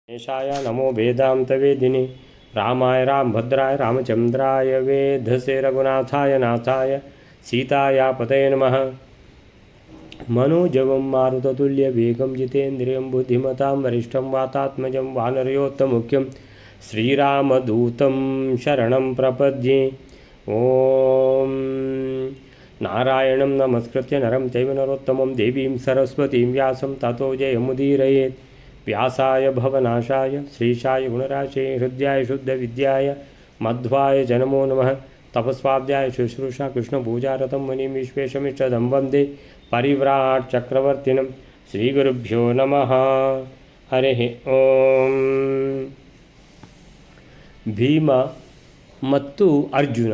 गणेशाय नमो वेदान्तवेदिने रामाय रामभद्राय रामचन्द्राय वेधसे रघुनाथाय नाथाय सीताया पतये नमः। मनोजवं मारुततुल्यवेगं जितेन्द्रियं बुद्धिमतां वरिष्ठं वातात्मजं वानरयोत्तमुख्यं श्रीरामदूतं शरणं प्रपद्ये। ॐ नारायणं नमस्कृत्य नरं चैव नरोत्तमं देवीं सरस्वतीं व्यासं ततो जयमुदीरयेत्। व्यासाय भवनाशाय श्रीशाय गुणराशे हृदयाय शुद्धविद्याय मध्वाय जनमो नमः। तपस्वाध्याय शुश्रूषा कृष्णपूजारतं मुनिं विश्वेशमिष्टदं वन्दे परिव्राट् चक्रवर्तिनं श्रीगुरुभ्यो नमः। हरिः ಓಂ। ಭೀಮ ಮತ್ತು ಅರ್ಜುನ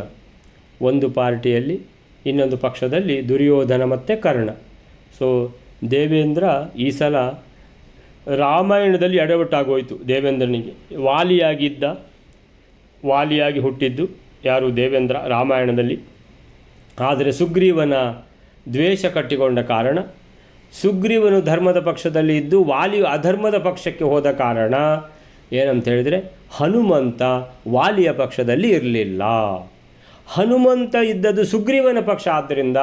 ಒಂದು ಪಾರ್ಟಿಯಲ್ಲಿ, ಇನ್ನೊಂದು ಪಕ್ಷದಲ್ಲಿ ದುರ್ಯೋಧನ ಮತ್ತು ಕರ್ಣ. ಸೊ ದೇವೇಂದ್ರ ಈ ಸಲ ರಾಮಾಯಣದಲ್ಲಿ ಎಡವಟ್ಟಾಗೋಯಿತು. ದೇವೇಂದ್ರನಿಗೆ ವಾಲಿಯಾಗಿ ಹುಟ್ಟಿದ್ದು ಯಾರು? ದೇವೇಂದ್ರ ರಾಮಾಯಣದಲ್ಲಿ. ಆದರೆ ಸುಗ್ರೀವನ ದ್ವೇಷ ಕಟ್ಟಿಕೊಂಡ ಕಾರಣ, ಸುಗ್ರೀವನು ಧರ್ಮದ ಪಕ್ಷದಲ್ಲಿ ಇದ್ದು ವಾಲಿಯು ಅಧರ್ಮದ ಪಕ್ಷಕ್ಕೆ ಹೋದ ಕಾರಣ ಏನಂತ ಹೇಳಿದರೆ, ಹನುಮಂತ ವಾಲಿಯ ಪಕ್ಷದಲ್ಲಿ ಇರಲಿಲ್ಲ. ಹನುಮಂತ ಇದ್ದದ್ದು ಸುಗ್ರೀವನ ಪಕ್ಷ. ಆದ್ದರಿಂದ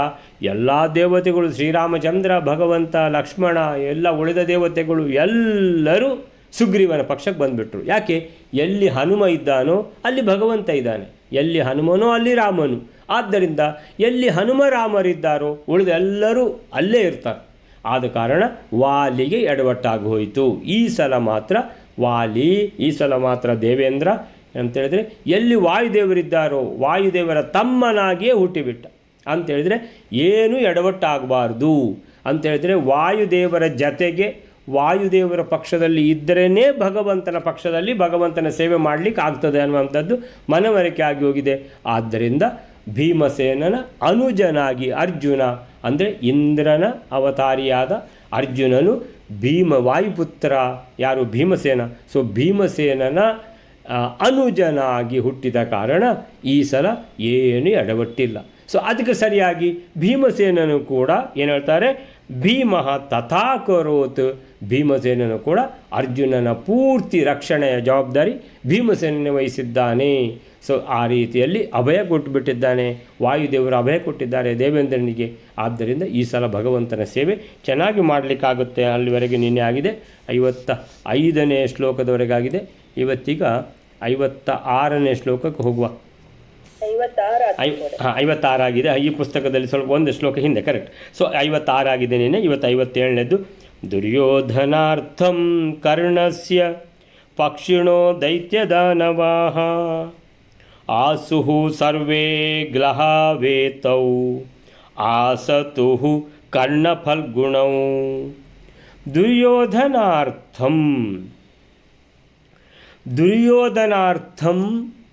ಎಲ್ಲ ದೇವತೆಗಳು, ಶ್ರೀರಾಮಚಂದ್ರ, ಭಗವಂತ, ಲಕ್ಷ್ಮಣ, ಎಲ್ಲ ಉಳಿದ ದೇವತೆಗಳು ಎಲ್ಲರೂ ಸುಗ್ರೀವನ ಪಕ್ಷಕ್ಕೆ ಬಂದುಬಿಟ್ರು. ಯಾಕೆ? ಎಲ್ಲಿ ಹನುಮ ಇದ್ದಾನೋ ಅಲ್ಲಿ ಭಗವಂತ ಇದ್ದಾನೆ, ಎಲ್ಲಿ ಹನುಮನೋ ಅಲ್ಲಿ ರಾಮನು. ಆದ್ದರಿಂದ ಎಲ್ಲಿ ಹನುಮ ರಾಮರಿದ್ದಾರೋ ಉಳಿದ ಎಲ್ಲರೂ ಅಲ್ಲೇ ಇರ್ತಾರೆ. ಆದ ಕಾರಣ ವಾಲಿಗೆ ಎಡವಟ್ಟಾಗಿ ಹೋಯಿತು. ಈ ಸಲ ಮಾತ್ರ ವಾಲಿ, ಈ ಸಲ ಮಾತ್ರ ದೇವೇಂದ್ರ ಅಂತೇಳಿದರೆ ಎಲ್ಲಿ ವಾಯುದೇವರಿದ್ದಾರೋ ವಾಯುದೇವರ ತಮ್ಮನಾಗಿಯೇ ಹುಟ್ಟಿಬಿಟ್ಟ. ಅಂಥೇಳಿದರೆ ಏನು ಎಡವಟ್ಟಾಗಬಾರ್ದು ಅಂತೇಳಿದರೆ, ವಾಯುದೇವರ ಜತೆಗೆ ವಾಯುದೇವರ ಪಕ್ಷದಲ್ಲಿ ಇದ್ದರೇ ಭಗವಂತನ ಪಕ್ಷದಲ್ಲಿ ಭಗವಂತನ ಸೇವೆ ಮಾಡಲಿಕ್ಕೆ ಆಗ್ತದೆ ಅನ್ನುವಂಥದ್ದು ಮನವರಿಕೆ ಆಗಿ ಹೋಗಿದೆ. ಆದ್ದರಿಂದ ಭೀಮಸೇನನ ಅನುಜನಾಗಿ ಅರ್ಜುನ, ಅಂದರೆ ಇಂದ್ರನ ಅವತಾರಿಯಾದ ಅರ್ಜುನನು ವಾಯುಪುತ್ರ ಯಾರು? ಭೀಮಸೇನ. ಸೊ ಭೀಮಸೇನನ ಅನುಜನಾಗಿ ಹುಟ್ಟಿದ ಕಾರಣ ಈ ಸಲ ಏನು ಎಡವಟ್ಟಿಲ್ಲ. ಸೊ ಅದಕ್ಕೆ ಸರಿಯಾಗಿ ಭೀಮಸೇನನು ಕೂಡ ಏನು ಹೇಳ್ತಾರೆ, ಭೀಮಃ ತಥಾಕರೋತ್. ಭೀಮಸೇನನು ಕೂಡ ಅರ್ಜುನನ ಪೂರ್ತಿ ರಕ್ಷಣೆಯ ಜವಾಬ್ದಾರಿ ಭೀಮಸೇನನೇ ವಹಿಸಿದ್ದಾನೆ. ಸೊ ಆ ರೀತಿಯಲ್ಲಿ ಅಭಯ ಕೊಟ್ಟುಬಿಟ್ಟಿದ್ದಾನೆ, ವಾಯುದೇವರು ಅಭಯ ಕೊಟ್ಟಿದ್ದಾರೆ ದೇವೇಂದ್ರನಿಗೆ. ಆದ್ದರಿಂದ ಈ ಸಲ ಭಗವಂತನ ಸೇವೆ ಚೆನ್ನಾಗಿ ಮಾಡಲಿಕ್ಕಾಗುತ್ತೆ. ಅಲ್ಲಿವರೆಗೆ ನಿನ್ನೆ ಆಗಿದೆ, 55ನೇ ಶ್ಲೋಕದವರೆಗಾಗಿದೆ. ಇವತ್ತೀಗ 56ನೇ ಶ್ಲೋಕಕ್ಕೆ ಹೋಗುವ. 56 ಆಗಿದೆ ಈ ಪುಸ್ತಕದಲ್ಲಿ, ಸ್ವಲ್ಪ ಒಂದು ಶ್ಲೋಕ ಹಿಂದೆ, ಕರೆಕ್ಟ್. ಸೊ 56 ಆಗಿದೆ ನಿನ್ನೆ. ಇವತ್ತು 57ನೇದು. ದುರ್ಯೋಧನಾರ್ಥಂ ಕರ್ಣಸ್ಯ ಪಕ್ಷಿಣೋ ದೈತ್ಯದಾನವಾಹ ಆಸುಃ ಸರ್ವೇ ಗ್ಲಹಾವೇತೌ ಆಸತುಃ ಕರ್ಣಫಲ್ಗುಣೌ. ದುರ್ಯೋಧನಾರ್ಥಂ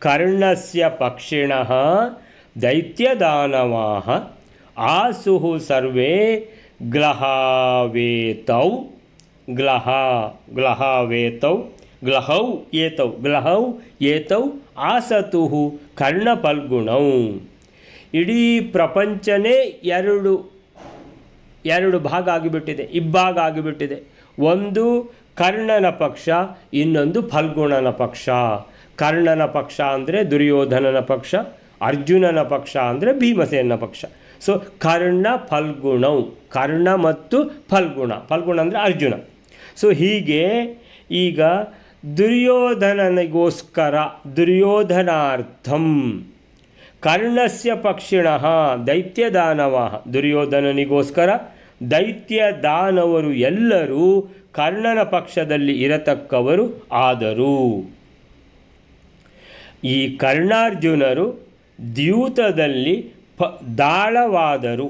ಕರ್ಣಸ್ಯ ಪಕ್ಷಿಣಃ ದೈತ್ಯದಾನವಾಹ ಆಸುಃ ಸರ್ವೇ ಗ್ಲಹೌ ಏತೌ ಆಸತುಃ ಕರ್ಣಫಲ್ಗುಣೌ. ಇಡೀ ಪ್ರಪಂಚನೇ ಎರಡು ಭಾಗ ಆಗಿಬಿಟ್ಟಿದೆ, ಇಬ್ಬಾಗ ಆಗಿಬಿಟ್ಟಿದೆ. ಒಂದು ಕರ್ಣನ ಪಕ್ಷ, ಇನ್ನೊಂದು ಫಲ್ಗುಣನ ಪಕ್ಷ. ಕರ್ಣನ ಪಕ್ಷ ಅಂದರೆ ದುರ್ಯೋಧನನ ಪಕ್ಷ, ಅರ್ಜುನನ ಪಕ್ಷ ಅಂದರೆ ಭೀಮಸೇನನ ಪಕ್ಷ. ಸೊ ಕರ್ಣ ಫಲ್ಗುಣೌ, ಕರ್ಣ ಮತ್ತು ಫಲ್ಗುಣ ಅಂದರೆ ಅರ್ಜುನ. ಸೊ ಹೀಗೆ ಈಗ ದುರ್ಯೋಧನಾರ್ಥಂ ಕರ್ಣಸ್ಯ ಪಕ್ಷಿಣಃ ದೈತ್ಯದಾನವಾಹ. ದುರ್ಯೋಧನನಿಗೋಸ್ಕರ ದೈತ್ಯ ದಾನವರು ಎಲ್ಲರೂ ಕರ್ಣನ ಪಕ್ಷದಲ್ಲಿ ಇರತಕ್ಕವರು ಆದರೂ, ಈ ಕರ್ಣಾರ್ಜುನರು ದ್ಯೂತದಲ್ಲಿ ದಾಳವಾದರು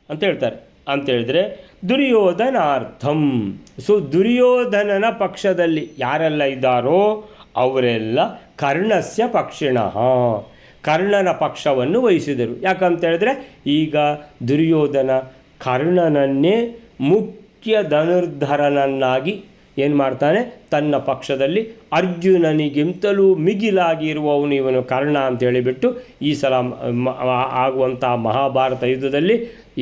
ಅಂತ ಹೇಳ್ತಾರೆ. ಅಂತೇಳಿದರೆ ದುರ್ಯೋಧನಾರ್ಥಂ. ಸೊ ದುರ್ಯೋಧನನ ಪಕ್ಷದಲ್ಲಿ ಯಾರೆಲ್ಲ ಇದ್ದಾರೋ ಅವರೆಲ್ಲ ಕರ್ಣಸ್ಯ ಪಕ್ಷಿಣಃ, ಕರ್ಣನ ಪಕ್ಷವನ್ನು ವಹಿಸಿದರು. ಯಾಕಂತೇಳಿದ್ರೆ ಈಗ ದುರ್ಯೋಧನ ಕರ್ಣನನ್ನೇ ಮುಖ್ಯ ಧನುರ್ಧರನನ್ನಾಗಿ ಏನು ಮಾಡ್ತಾನೆ, ತನ್ನ ಪಕ್ಷದಲ್ಲಿ ಅರ್ಜುನನಿಗಿಂತಲೂ ಮಿಗಿಲಾಗಿರುವವನು ಇವನು ಕರ್ಣ ಅಂತ ಹೇಳಿಬಿಟ್ಟು ಈ ಸಲ ಆಗುವಂಥ ಮಹಾಭಾರತ ಯುದ್ಧದಲ್ಲಿ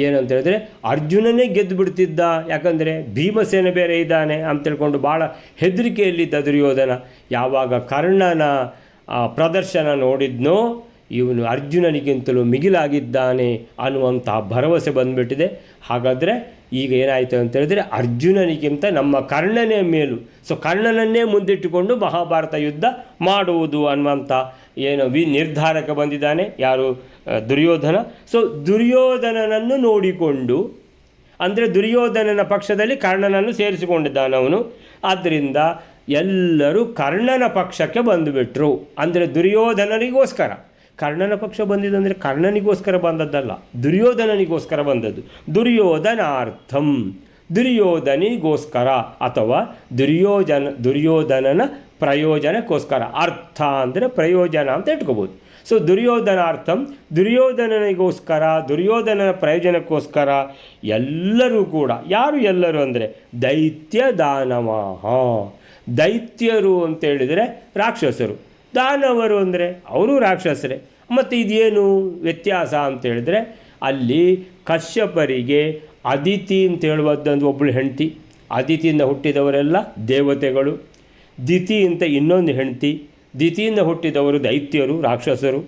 ಏನಂತ ಹೇಳಿದ್ರೆ ಅರ್ಜುನನೇ ಗೆದ್ದು ಬಿಡ್ತಿದ್ದ, ಯಾಕಂದರೆ ಭೀಮಸೇನ ಬೇರೆ ಇದ್ದಾನೆ ಅಂತ ತಿಳ್ಕೊಂಡು ಭಾಳ ಹೆದರಿಕೆಯಲ್ಲಿದ್ದ ದುರ್ಯೋಧನ. ಯಾವಾಗ ಕರ್ಣನ ಪ್ರದರ್ಶನ ನೋಡಿದ್ನೋ ಇವನು ಅರ್ಜುನನಿಗಿಂತಲೂ ಮಿಗಿಲಾಗಿದ್ದಾನೆ ಅನ್ನುವಂಥ ಭರವಸೆ ಬಂದುಬಿಟ್ಟಿದೆ. ಹಾಗಾದರೆ ಈಗ ಏನಾಯಿತು ಅಂತ ಹೇಳಿದ್ರೆ ಅರ್ಜುನನಿಗಿಂತ ನಮ್ಮ ಕರ್ಣನೇ ಮೇಲು. ಸೊ ಕರ್ಣನನ್ನೇ ಮುಂದಿಟ್ಟುಕೊಂಡು ಮಹಾಭಾರತ ಯುದ್ಧ ಮಾಡುವುದು ಅನ್ನುವಂಥ ಏನು ನಿರ್ಧಾರಕ್ಕೆ ಬಂದಿದ್ದಾನೆ ಯಾರು? ದುರ್ಯೋಧನ. ಸೊ ದುರ್ಯೋಧನನನ್ನು ನೋಡಿಕೊಂಡು, ಅಂದರೆ ದುರ್ಯೋಧನನ ಪಕ್ಷದಲ್ಲಿ ಕರ್ಣನನ್ನು ಸೇರಿಸಿಕೊಂಡಿದ್ದಾನವನು. ಆದ್ದರಿಂದ ಎಲ್ಲರೂ ಕರ್ಣನ ಪಕ್ಷಕ್ಕೆ ಬಂದುಬಿಟ್ರು. ಅಂದರೆ ದುರ್ಯೋಧನನಿಗೋಸ್ಕರ. ಕರ್ಣನ ಪಕ್ಷ ಬಂದಿದ್ದಂದರೆ ಕರ್ಣನಿಗೋಸ್ಕರ ಬಂದದ್ದಲ್ಲ, ದುರ್ಯೋಧನನಿಗೋಸ್ಕರ ಬಂದದ್ದು. ದುರ್ಯೋಧನಾರ್ಥಂ, ದುರ್ಯೋಧನಿಗೋಸ್ಕರ ಅಥವಾ ದುರ್ಯೋಧನನ ಪ್ರಯೋಜನಕ್ಕೋಸ್ಕರ. ಅರ್ಥ ಅಂದರೆ ಪ್ರಯೋಜನ ಅಂತ ಇಟ್ಕೋಬೋದು. ಸೊ ದುರ್ಯೋಧನಾರ್ಥಂ, ದುರ್ಯೋಧನನಿಗೋಸ್ಕರ, ದುರ್ಯೋಧನನ ಪ್ರಯೋಜನಕ್ಕೋಸ್ಕರ ಎಲ್ಲರೂ ಕೂಡ. ಯಾರು ಎಲ್ಲರೂ ಅಂದರೆ ದೈತ್ಯ ದಾನವಾಹ. ದೈತ್ಯರು ಅಂತೇಳಿದರೆ ರಾಕ್ಷಸರು, ದಾನವರು ಅಂದರೆ ಅವರು ರಾಕ್ಷಸರೇ. ಮತ್ತು ಇದೇನು ವ್ಯತ್ಯಾಸ ಅಂತೇಳಿದರೆ ಅಲ್ಲಿ ಕಶ್ಯಪರಿಗೆ ಅದಿತಿ ಅಂತ ಹೇಳುವುದೊಂದು ಒಬ್ಬಳು ಹೆಂಡತಿ, ಅದಿತಿಯಿಂದ ಹುಟ್ಟಿದವರೆಲ್ಲ ದೇವತೆಗಳು. ದಿತಿ ಅಂತ ಇನ್ನೊಂದು ಹೆಂಡತಿ, ದಿತಿಯಿಂದ ಹುಟ್ಟಿದವರು ದೈತ್ಯರು ರಾಕ್ಷಸರು.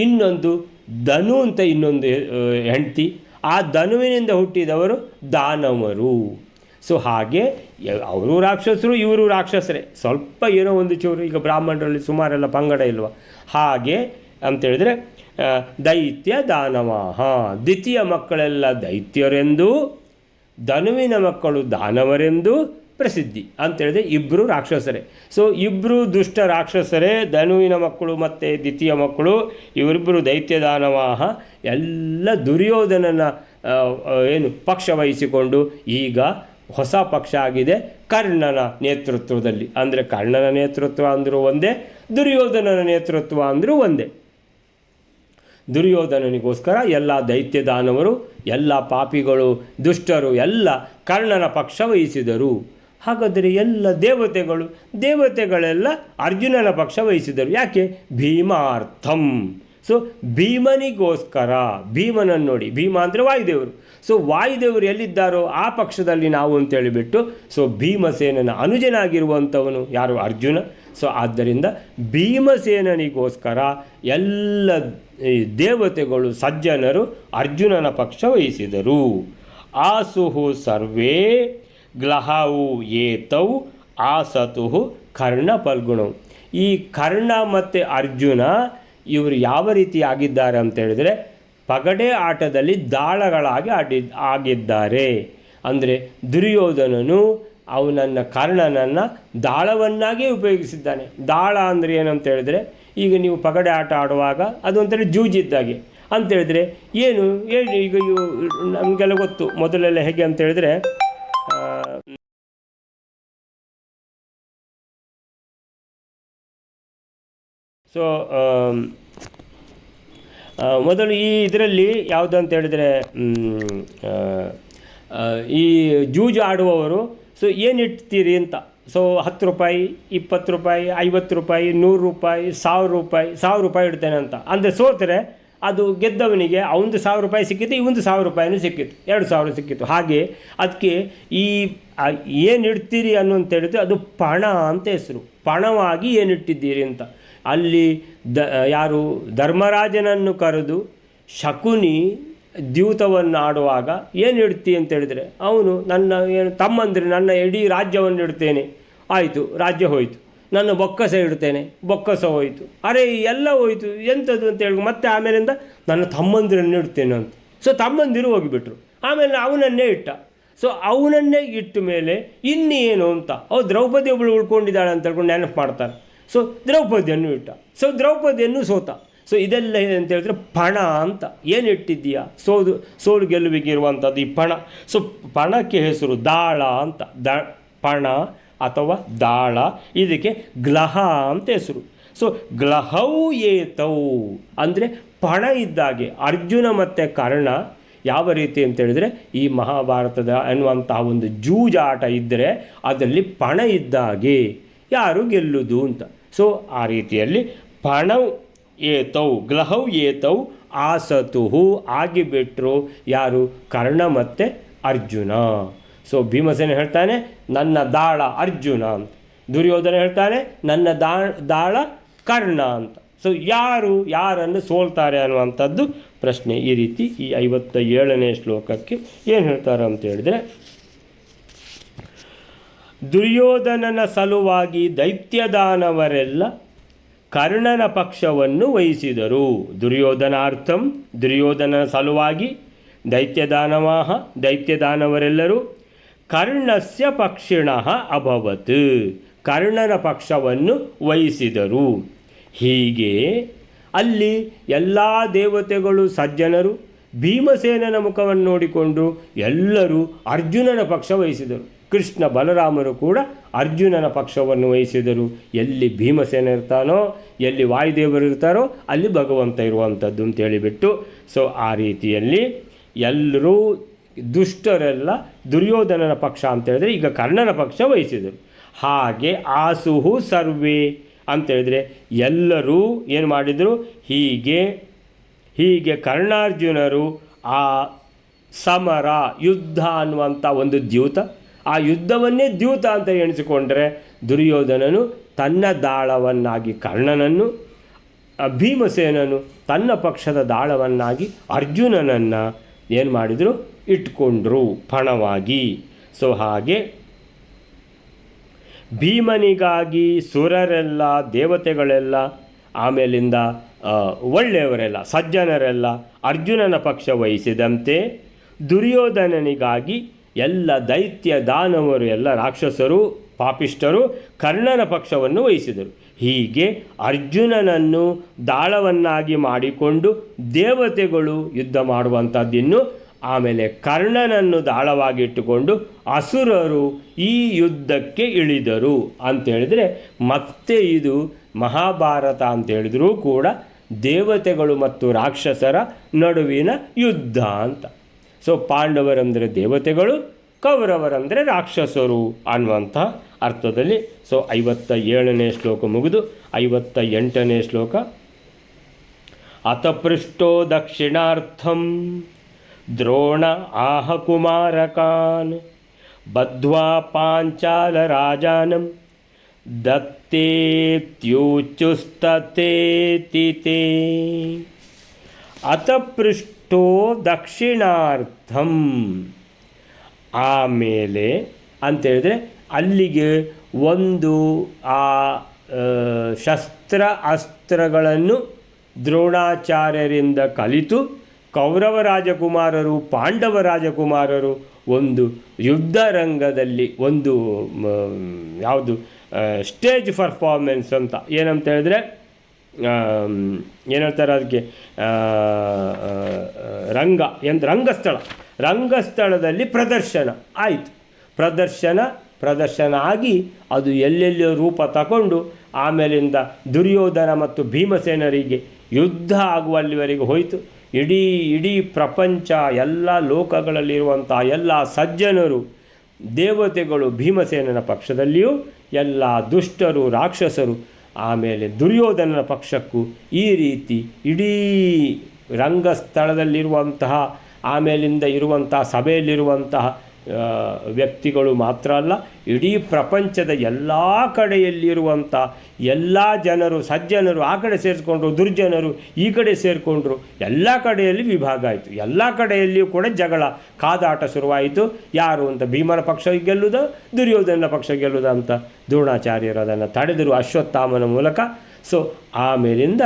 ಇನ್ನೊಂದು ಧನು ಅಂತ ಇನ್ನೊಂದು ಹೆಂಡತಿ, ಆ ಧನುವಿನಿಂದ ಹುಟ್ಟಿದವರು ದಾನವರು. ಸೊ ಹಾಗೆ ಅವರು ರಾಕ್ಷಸರು, ಇವರು ರಾಕ್ಷಸರೇ. ಸ್ವಲ್ಪ ಏನೋ ಒಂದು ಚೂರು, ಈಗ ಬ್ರಾಹ್ಮಣರಲ್ಲಿ ಸುಮಾರೆಲ್ಲ ಪಂಗಡ ಇಲ್ವ, ಹಾಗೆ ಅಂತೇಳಿದರೆ ದೈತ್ಯ ದಾನವಾಹ. ದ್ವಿತೀಯ ಮಕ್ಕಳೆಲ್ಲ ದೈತ್ಯರೆಂದು, ಧನುವಿನ ಮಕ್ಕಳು ದಾನವರೆಂದು ಪ್ರಸಿದ್ಧಿ. ಅಂತೇಳಿದ್ರೆ ಇಬ್ಬರು ರಾಕ್ಷಸರೇ. ಸೊ ಇಬ್ಬರು ದುಷ್ಟ ರಾಕ್ಷಸರೇ, ಧನುವಿನ ಮಕ್ಕಳು ಮತ್ತು ದ್ವಿತೀಯ ಮಕ್ಕಳು, ಇವರಿಬ್ಬರು ದೈತ್ಯ ದಾನವಾಹ. ಎಲ್ಲ ದುರ್ಯೋಧನನ ಏನು ಪಕ್ಷ ವಹಿಸಿಕೊಂಡು ಈಗ ಹೊಸ ಪಕ್ಷ ಆಗಿದೆ ಕರ್ಣನ ನೇತೃತ್ವದಲ್ಲಿ. ಅಂದರೆ ಕರ್ಣನ ನೇತೃತ್ವ ಅಂದರೂ ಒಂದೇ, ದುರ್ಯೋಧನನ ನೇತೃತ್ವ ಅಂದರೂ ಒಂದೇ. ದುರ್ಯೋಧನನಿಗೋಸ್ಕರ ಎಲ್ಲ ದೈತ್ಯ ದಾನವರು, ಎಲ್ಲ ಪಾಪಿಗಳು, ದುಷ್ಟರು ಎಲ್ಲ ಕರ್ಣನ ಪಕ್ಷ ವಹಿಸಿದರು. ಹಾಗಾದರೆ ಎಲ್ಲ ದೇವತೆಗಳೆಲ್ಲ ಅರ್ಜುನನ ಪಕ್ಷ ವಹಿಸಿದರು. ಯಾಕೆ? ಭೀಮಾರ್ಥಂ. ಸೊ ಭೀಮನಿಗೋಸ್ಕರ. ಭೀಮನನ್ನು ನೋಡಿ, ಭೀಮ ಅಂದರೆ ವಾಯುದೇವರು. ಸೊ ವಾಯುದೇವರು ಎಲ್ಲಿದ್ದಾರೋ ಆ ಪಕ್ಷದಲ್ಲಿ ನಾವು ಅಂತೇಳಿಬಿಟ್ಟು, ಸೊ ಭೀಮಸೇನನ ಅನುಜನಾಗಿರುವಂಥವನು ಯಾರು? ಅರ್ಜುನ. ಸೊ ಆದ್ದರಿಂದ ಭೀಮಸೇನನಿಗೋಸ್ಕರ ಎಲ್ಲ ದೇವತೆಗಳು ಸಜ್ಜನರು ಅರ್ಜುನನ ಪಕ್ಷ ವಹಿಸಿದರು. ಆಸುಹು ಸರ್ವೇ ಗ್ಲಹವು ಏತೌ ಆಸತು ಕರ್ಣ ಫಲ್ಗುಣವು. ಈ ಕರ್ಣ ಮತ್ತು ಅರ್ಜುನ ಇವರು ಯಾವ ರೀತಿ ಆಗಿದ್ದಾರೆ ಅಂತೇಳಿದರೆ ಪಗಡೆ ಆಟದಲ್ಲಿ ದಾಳಗಳಾಗಿ ಆಗಿದ್ದಾರೆ. ಅಂದರೆ ದುರ್ಯೋಧನನು ಅವನನ್ನು ಕರ್ಣನನ್ನು ದಾಳವನ್ನಾಗಿ ಉಪಯೋಗಿಸಿದ್ದಾನೆ. ದಾಳ ಅಂದರೆ ಏನಂತ ಹೇಳಿದ್ರೆ, ಈಗ ನೀವು ಪಗಡೆ ಆಟ ಆಡುವಾಗ ಅದೊಂಥರ ಜೂಜಿದ್ದಾಗೆ ಅಂತೇಳಿದರೆ ಏನು ಈಗ ನಮಗೆಲ್ಲ ಗೊತ್ತು. ಮೊದಲೆಲ್ಲ ಹೇಗೆ ಅಂತೇಳಿದರೆ ಸೊ ಮೊದಲು ಈ ಇದರಲ್ಲಿ ಯಾವುದು ಅಂತ ಹೇಳಿದರೆ ಈ ಜೂಜು ಆಡುವವರು ಸೊ ಏನಿಡ್ತೀರಿ ಅಂತ. ಸೊ 10 ರೂಪಾಯಿ, 20 ರೂಪಾಯಿ, 50 ರೂಪಾಯಿ, 100 ರೂಪಾಯಿ, 1000 ರೂಪಾಯಿ ಇಡ್ತೇನೆ ಅಂತ. ಅಂದರೆ ಸೋತರೆ ಅದು ಗೆದ್ದವನಿಗೆ ಅವನು 1000 ರೂಪಾಯಿ ಸಿಕ್ಕಿತ್ತು, ಇವನು 1000 ರೂಪಾಯಿನೂ ಸಿಕ್ಕಿತ್ತು, 2000 ಸಿಕ್ಕಿತ್ತು. ಹಾಗೆ ಅದಕ್ಕೆ ಈ ಏನು ಇಡ್ತೀರಿ ಅನ್ನುವಂತೇಳಿದ್ರೆ ಅದು ಪಣ ಅಂತ ಹೆಸರು. ಪಣವಾಗಿ ಏನಿಟ್ಟಿದ್ದೀರಿ ಅಂತ. ಅಲ್ಲಿ ಯಾರು ಧರ್ಮರಾಜನನ್ನು ಕರೆದು ಶಕುನಿ ದ್ಯೂತವನ್ನು ಆಡುವಾಗ ಏನು ಇಡ್ತಿ ಅಂತೇಳಿದರೆ ಅವನು ನನ್ನ ಏನು ತಮ್ಮಂದ್ರೆ ನನ್ನ ಇಡೀ ರಾಜ್ಯವನ್ನು ಇಡ್ತೇನೆ, ಆಯಿತು, ರಾಜ್ಯ ಹೋಯಿತು. ನನ್ನ ಬೊಕ್ಕಸ ಇಡ್ತೇನೆ, ಬೊಕ್ಕಸ ಹೋಯಿತು. ಅರೆ ಎಲ್ಲ ಹೋಯಿತು, ಎಂಥದ್ದು ಅಂತೇಳಿ ಮತ್ತೆ ಆಮೇಲಿಂದ ನನ್ನ ತಮ್ಮಂದಿರನ್ನು ಇಡ್ತೇನೆ ಅಂತ. ಸೊ ತಮ್ಮಂದಿರು ಹೋಗಿಬಿಟ್ರು. ಆಮೇಲೆ ಅವನನ್ನೇ ಇಟ್ಟ. ಸೊ ಅವನನ್ನೇ ಇಟ್ಟ ಮೇಲೆ ಇನ್ನೇನು ಅಂತ ದ್ರೌಪದಿ ಒಬ್ಬಳು ಉಳ್ಕೊಂಡಿದ್ದಾಳೆ ಅಂತ ಹೇಳ್ಕೊಂಡು ನೆನಪು ಮಾಡ್ತಾರೆ. ಸೊ ದ್ರೌಪದಿಯನ್ನು ಇಟ್ಟ. ಸೊ ದ್ರೌಪದಿಯನ್ನು ಸೋತ. ಸೊ ಇದೆಲ್ಲ ಅಂತ ಹೇಳಿದ್ರೆ ಪಣ ಅಂತ. ಏನು ಇಟ್ಟಿದ್ದೀಯಾ? ಸೋಲು ಗೆಲುವಿಗೆ ಇರುವಂಥದ್ದು ಈ ಪಣ. ಸೊ ಪಣಕ್ಕೆ ಹೆಸರು ದಾಳ ಅಂತ. ಪಣ ಅಥವಾ ದಾಳ, ಇದಕ್ಕೆ ಗ್ಲಹ ಅಂತ ಹೆಸರು. ಸೊ ಗ್ಲಹವು ಏತವು ಅಂದರೆ ಪಣ ಇದ್ದಾಗೆ. ಅರ್ಜುನ ಮತ್ತು ಕರ್ಣ ಯಾವ ರೀತಿ ಅಂತೇಳಿದರೆ ಈ ಮಹಾಭಾರತದ ಅನ್ನುವಂತಹ ಒಂದು ಜೂಜಾಟ ಇದ್ದರೆ ಅದರಲ್ಲಿ ಪಣ ಇದ್ದಾಗೆ ಯಾರು ಗೆಲ್ಲುವುದು ಅಂತ. ಸೊ ಆ ರೀತಿಯಲ್ಲಿ ಪಣವು ಏತೌ ಗ್ಲಹೌ ಏತೌ ಆಸತುಹು ಆಗಿಬಿಟ್ರು ಯಾರು? ಕರ್ಣ ಮತ್ತು ಅರ್ಜುನ. ಸೊ ಭೀಮಸೇನ ಹೇಳ್ತಾನೆ ನನ್ನ ದಾಳ ಅರ್ಜುನ ಅಂತ, ದುರ್ಯೋಧನ ಹೇಳ್ತಾನೆ ನನ್ನ ದಾಳ ಕರ್ಣ ಅಂತ. ಸೊ ಯಾರನ್ನು ಸೋಲ್ತಾರೆ ಅನ್ನುವಂಥದ್ದು ಪ್ರಶ್ನೆ. ಈ ರೀತಿ ಈ 57ನೇ ಶ್ಲೋಕಕ್ಕೆ ಏನು ಹೇಳ್ತಾರೆ ಅಂತ ಹೇಳಿದ್ರೆ, ದುರ್ಯೋಧನನ ಸಲುವಾಗಿ ದೈತ್ಯದಾನವರೆಲ್ಲ ಕರ್ಣನ ಪಕ್ಷವನ್ನು ವಹಿಸಿದರು. ದುರ್ಯೋಧನಾರ್ಥಂ, ದುರ್ಯೋಧನನ ಸಲುವಾಗಿ ದೈತ್ಯದಾನವರೆಲ್ಲರೂ ಕರ್ಣಸ್ಯ ಪಕ್ಷಿಣಃ ಅಭವತ್, ಕರ್ಣನ ಪಕ್ಷವನ್ನು ವಹಿಸಿದರು. ಹೀಗೆ ಅಲ್ಲಿ ಎಲ್ಲ ದೇವತೆಗಳು ಸಜ್ಜನರು ಭೀಮಸೇನನ ಮುಖವನ್ನು ನೋಡಿಕೊಂಡು ಎಲ್ಲರೂ ಅರ್ಜುನನ ಪಕ್ಷ ವಹಿಸಿದರು. ಕೃಷ್ಣ ಬಲರಾಮರು ಕೂಡ ಅರ್ಜುನನ ಪಕ್ಷವನ್ನು ವಹಿಸಿದರು. ಎಲ್ಲಿ ಭೀಮಸೇನ ಇರ್ತಾನೋ, ಎಲ್ಲಿ ವಾಯುದೇವರು ಇರ್ತಾರೋ ಅಲ್ಲಿ ಭಗವಂತ ಇರುವಂಥದ್ದು ಅಂತ ಹೇಳಿಬಿಟ್ಟು, ಸೊ ಆ ರೀತಿಯಲ್ಲಿ ಎಲ್ಲರೂ ದುಷ್ಟರೆಲ್ಲ ದುರ್ಯೋಧನನ ಪಕ್ಷ ಅಂತ ಹೇಳಿದ್ರೆ ಈಗ ಕರ್ಣನ ಪಕ್ಷ ವಹಿಸಿದರು. ಹಾಗೆ ಆಸುಹು ಸರ್ವೇ ಅಂತೇಳಿದರೆ ಎಲ್ಲರೂ ಏನು ಮಾಡಿದರು, ಹೀಗೆ ಕರ್ಣಾರ್ಜುನರು ಆ ಸಮರ ಯುದ್ಧ ಅನ್ನುವಂಥ ಒಂದು ದ್ಯೂತ, ಆ ಯುದ್ಧವನ್ನೇ ದ್ಯೂತ ಅಂತ ಎಣಿಸಿಕೊಂಡ್ರೆ ದುರ್ಯೋಧನನು ತನ್ನ ದಾಳವನ್ನಾಗಿ ಕರ್ಣನನ್ನು, ಭೀಮಸೇನನು ತನ್ನ ಪಕ್ಷದ ದಾಳವನ್ನಾಗಿ ಅರ್ಜುನನನ್ನು ಏನು ಮಾಡಿದರು, ಇಟ್ಕೊಂಡ್ರು ಪಣವಾಗಿ. ಸೊ ಹಾಗೆ ಭೀಮನಿಗಾಗಿ ಸುರರೆಲ್ಲ, ದೇವತೆಗಳೆಲ್ಲ, ಆಮೇಲಿಂದ ಒಳ್ಳೆಯವರೆಲ್ಲ ಸಜ್ಜನರೆಲ್ಲ ಅರ್ಜುನನ ಪಕ್ಷ ವಹಿಸಿದಂತೆ ದುರ್ಯೋಧನನಿಗಾಗಿ ಎಲ್ಲ ದೈತ್ಯ ದಾನವರು ಎಲ್ಲ ರಾಕ್ಷಸರು ಪಾಪಿಷ್ಠರು ಕರ್ಣನ ಪಕ್ಷವನ್ನು ವಹಿಸಿದರು. ಹೀಗೆ ಅರ್ಜುನನನ್ನು ದಾಳವನ್ನಾಗಿ ಮಾಡಿಕೊಂಡು ದೇವತೆಗಳು ಯುದ್ಧ ಮಾಡುವಂಥದ್ದಿನ್ನು, ಆಮೇಲೆ ಕರ್ಣನನ್ನು ದಾಳವಾಗಿಟ್ಟುಕೊಂಡು ಅಸುರರು ಈ ಯುದ್ಧಕ್ಕೆ ಇಳಿದರು ಅಂತೇಳಿದರೆ, ಮತ್ತೆ ಇದು ಮಹಾಭಾರತ ಅಂತೇಳಿದರೂ ಕೂಡ ದೇವತೆಗಳು ಮತ್ತು ರಾಕ್ಷಸರ ನಡುವಿನ ಯುದ್ಧ ಅಂತ. ಸೊ ಪಾಂಡವರಂದರೆ ದೇವತೆಗಳು, ಕೌರವರಂದರೆ ರಾಕ್ಷಸರು ಅನ್ನುವಂಥ ಅರ್ಥದಲ್ಲಿ. ಸೊ 57ನೇ ಶ್ಲೋಕ ಮುಗಿದು 58ನೇ ಶ್ಲೋಕ. ಅತಪೃಷ್ಟೋ ದಕ್ಷಿಣಾರ್ಥಂ ದ್ರೋಣ ಆಹ ಕುಮಾರಕಾನ್ ಬದ್ಧ್ವಾ ಪಾಂಚಾಲ ರಾಜಾನಂ ದತ್ತೇತ್ಯುಚುಸ್ತತೇತಿತೇ. ಅತಪೃಷ್ಟೋ ದಕ್ಷಿಣಾರ್ಥಂ, ಆಮೇಲೆ ಅಂತೇಳಿದರೆ ಅಲ್ಲಿಗೆ ಒಂದು ಆ ಶಸ್ತ್ರ ಅಸ್ತ್ರಗಳನ್ನು ದ್ರೋಣಾಚಾರ್ಯರಿಂದ ಕಲಿತು ಕೌರವ ರಾಜಕುಮಾರರು ಪಾಂಡವ ರಾಜಕುಮಾರರು ಒಂದು ಯುದ್ಧ ರಂಗದಲ್ಲಿ ಒಂದು ಯಾವುದು ಸ್ಟೇಜ್ ಪರ್ಫಾರ್ಮೆನ್ಸ್ ಅಂತ ಏನಂತ ಹೇಳಿದ್ರೆ ಏನು ಹೇಳ್ತಾರೆ ಅದಕ್ಕೆ, ರಂಗಸ್ಥಳದಲ್ಲಿ ಪ್ರದರ್ಶನ ಆಯಿತು. ಪ್ರದರ್ಶನ ಆಗಿ ಅದು ಎಲ್ಲೆಲ್ಲಿಯೋ ರೂಪ ತಗೊಂಡು ಆಮೇಲಿಂದ ದುರ್ಯೋಧನ ಮತ್ತು ಭೀಮಸೇನರಿಗೆ ಯುದ್ಧ ಆಗುವಲ್ಲಿವರೆಗೆ ಹೋಯಿತು. ಇಡೀ ಪ್ರಪಂಚ ಎಲ್ಲ ಲೋಕಗಳಲ್ಲಿರುವಂಥ ಎಲ್ಲ ಸಜ್ಜನರು ದೇವತೆಗಳು ಭೀಮಸೇನನ ಪಕ್ಷದಲ್ಲಿಯೂ, ಎಲ್ಲ ದುಷ್ಟರು ರಾಕ್ಷಸರು ಆಮೇಲೆ ದುರ್ಯೋಧನನ ಪಕ್ಷಕ್ಕೂ ಈ ರೀತಿ ಇಡೀ ರಂಗಸ್ಥಳದಲ್ಲಿರುವಂತಹ ಆಮೇಲಿಂದ ಇರುವಂತಹ ಸಭೆಯಲ್ಲಿರುವಂತಹ ವ್ಯಕ್ತಿಗಳು ಮಾತ್ರ ಅಲ್ಲ, ಇಡೀ ಪ್ರಪಂಚದ ಎಲ್ಲ ಕಡೆಯಲ್ಲಿರುವಂಥ ಎಲ್ಲ ಜನರು ಸಜ್ಜನರು ಆ ಕಡೆ ಸೇರಿಸ್ಕೊಂಡ್ರು, ದುರ್ಜನರು ಈ ಕಡೆ ಸೇರಿಕೊಂಡ್ರು, ಎಲ್ಲ ಕಡೆಯಲ್ಲಿ ವಿಭಾಗ ಆಯಿತು. ಎಲ್ಲ ಕಡೆಯಲ್ಲಿಯೂ ಕೂಡ ಜಗಳ ಕಾದಾಟ ಶುರುವಾಯಿತು. ಯಾರು ಅಂತ, ಭೀಮನ ಪಕ್ಷ ಗೆಲ್ಲುವುದ ದುರ್ಯೋಧನನ ಪಕ್ಷ ಗೆಲ್ಲುವುದ ಅಂತ ದ್ರೋಣಾಚಾರ್ಯರು ಅದನ್ನು ತಡೆದರು ಅಶ್ವತ್ಥಾಮನ ಮೂಲಕ. ಸೊ ಆಮೇಲಿಂದ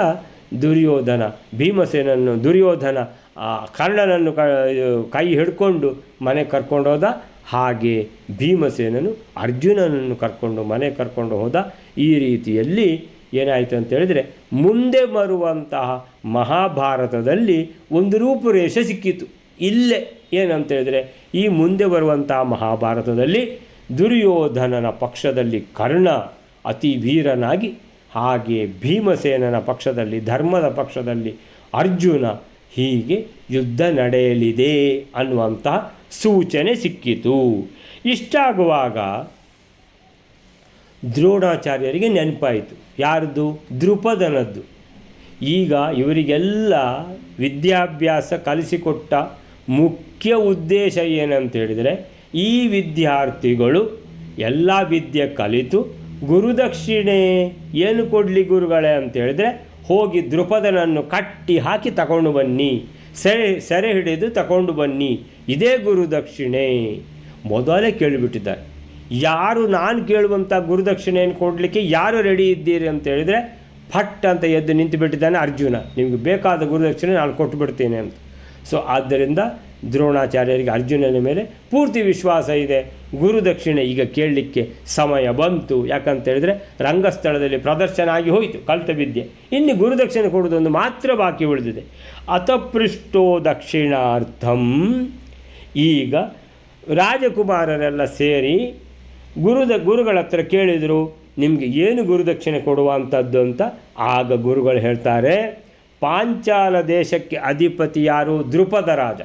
ದುರ್ಯೋಧನ ಕರ್ಣನನ್ನು ಕೈ ಹಿಡ್ಕೊಂಡು ಮನೆ ಕರ್ಕೊಂಡೋದ. ಹಾಗೆ ಭೀಮಸೇನನು ಅರ್ಜುನನನ್ನು ಮನೆ ಕರ್ಕೊಂಡು ಹೋದ. ಈ ರೀತಿಯಲ್ಲಿ ಏನಾಯಿತು ಅಂತ ಹೇಳಿದರೆ ಮುಂದೆ ಬರುವಂತಹ ಮಹಾಭಾರತದಲ್ಲಿ ಒಂದು ರೂಪುರೇಷೆ ಸಿಕ್ಕಿತು. ಇಲ್ಲೇ ಏನಂತ ಹೇಳಿದರೆ ಈ ಮುಂದೆ ಬರುವಂತಹ ಮಹಾಭಾರತದಲ್ಲಿ ದುರ್ಯೋಧನನ ಪಕ್ಷದಲ್ಲಿ ಕರ್ಣ ಅತಿ ವೀರನಾಗಿ, ಹಾಗೆ ಭೀಮಸೇನನ ಪಕ್ಷದಲ್ಲಿ ಧರ್ಮದ ಪಕ್ಷದಲ್ಲಿ ಅರ್ಜುನ, ಹೀಗೆ ಯುದ್ಧ ನಡೆಯಲಿದೆ ಅನ್ನುವಂತಹ ಸೂಚನೆ ಸಿಕ್ಕಿತು. ಇಷ್ಟಾಗುವಾಗ ದ್ರೋಣಾಚಾರ್ಯರಿಗೆ ನೆನಪಾಯಿತು. ಯಾರ್ದು? ದೃಪದನದ್ದು. ಈಗ ಇವರಿಗೆಲ್ಲ ವಿದ್ಯಾಭ್ಯಾಸ ಕಲಿಸಿಕೊಟ್ಟ ಮುಖ್ಯ ಉದ್ದೇಶ ಏನಂತ ಹೇಳಿದರೆ, ಈ ವಿದ್ಯಾರ್ಥಿಗಳು ಎಲ್ಲ ವಿದ್ಯೆ ಕಲಿತು ಗುರುದಕ್ಷಿಣೆ ಏನು ಕೊಡಲಿ ಗುರುಗಳೇ ಅಂತ ಹೇಳಿದ್ರೆ, ಹೋಗಿ ದ್ರುಪದನನ್ನು ಕಟ್ಟಿ ಹಾಕಿ ತಗೊಂಡು ಬನ್ನಿ, ಸೆರೆ ಹಿಡಿದು ತಗೊಂಡು ಬನ್ನಿ, ಇದೇ ಗುರುದಕ್ಷಿಣೆ. ಮೊದಲೇ ಕೇಳಿಬಿಟ್ಟಿದ್ದಾರೆ. ಯಾರು ನಾನು ಕೇಳುವಂಥ ಗುರುದಕ್ಷಿಣೆಯನ್ನು ಕೊಡಲಿಕ್ಕೆ ಯಾರು ರೆಡಿ ಇದ್ದೀರಿ ಅಂತ ಹೇಳಿದರೆ, ಫಟ್ ಅಂತ ಎದ್ದು ನಿಂತು ಬಿಟ್ಟಿದ್ದಾನೆ ಅರ್ಜುನ. ನಿಮಗೆ ಬೇಕಾದ ಗುರುದಕ್ಷಿಣೆ ನಾನು ಕೊಟ್ಟು ಬಿಡ್ತೀನಿ ಅಂತ. ಸೊ ಆದ್ದರಿಂದ ದ್ರೋಣಾಚಾರ್ಯರಿಗೆ ಅರ್ಜುನನ ಮೇಲೆ ಪೂರ್ತಿ ವಿಶ್ವಾಸ ಇದೆ. ಗುರುದಕ್ಷಿಣೆ ಈಗ ಕೇಳಲಿಕ್ಕೆ ಸಮಯ ಬಂತು. ಯಾಕಂತ ಹೇಳಿದರೆ ರಂಗಸ್ಥಳದಲ್ಲಿ ಪ್ರದರ್ಶನ ಆಗಿ ಹೋಯಿತು ಕಲಿತ ವಿದ್ಯೆ. ಇನ್ನು ಗುರುದಕ್ಷಿಣೆ ಕೊಡುವುದೊಂದು ಮಾತ್ರ ಬಾಕಿ ಉಳಿದಿದೆ. ಅತಪೃಷ್ಟೋ ದಕ್ಷಿಣಾರ್ಥಂ. ಈಗ ರಾಜಕುಮಾರರೆಲ್ಲ ಸೇರಿ ಗುರುಗಳ ಹತ್ರ ಕೇಳಿದರು, ನಿಮಗೆ ಏನು ಗುರುದಕ್ಷಿಣೆ ಕೊಡುವಂಥದ್ದು ಅಂತ. ಆಗ ಗುರುಗಳು ಹೇಳ್ತಾರೆ, ಪಾಂಚಾಲ ದೇಶಕ್ಕೆ ಅಧಿಪತಿ ಯಾರು? ದ್ರುಪದ ರಾಜ.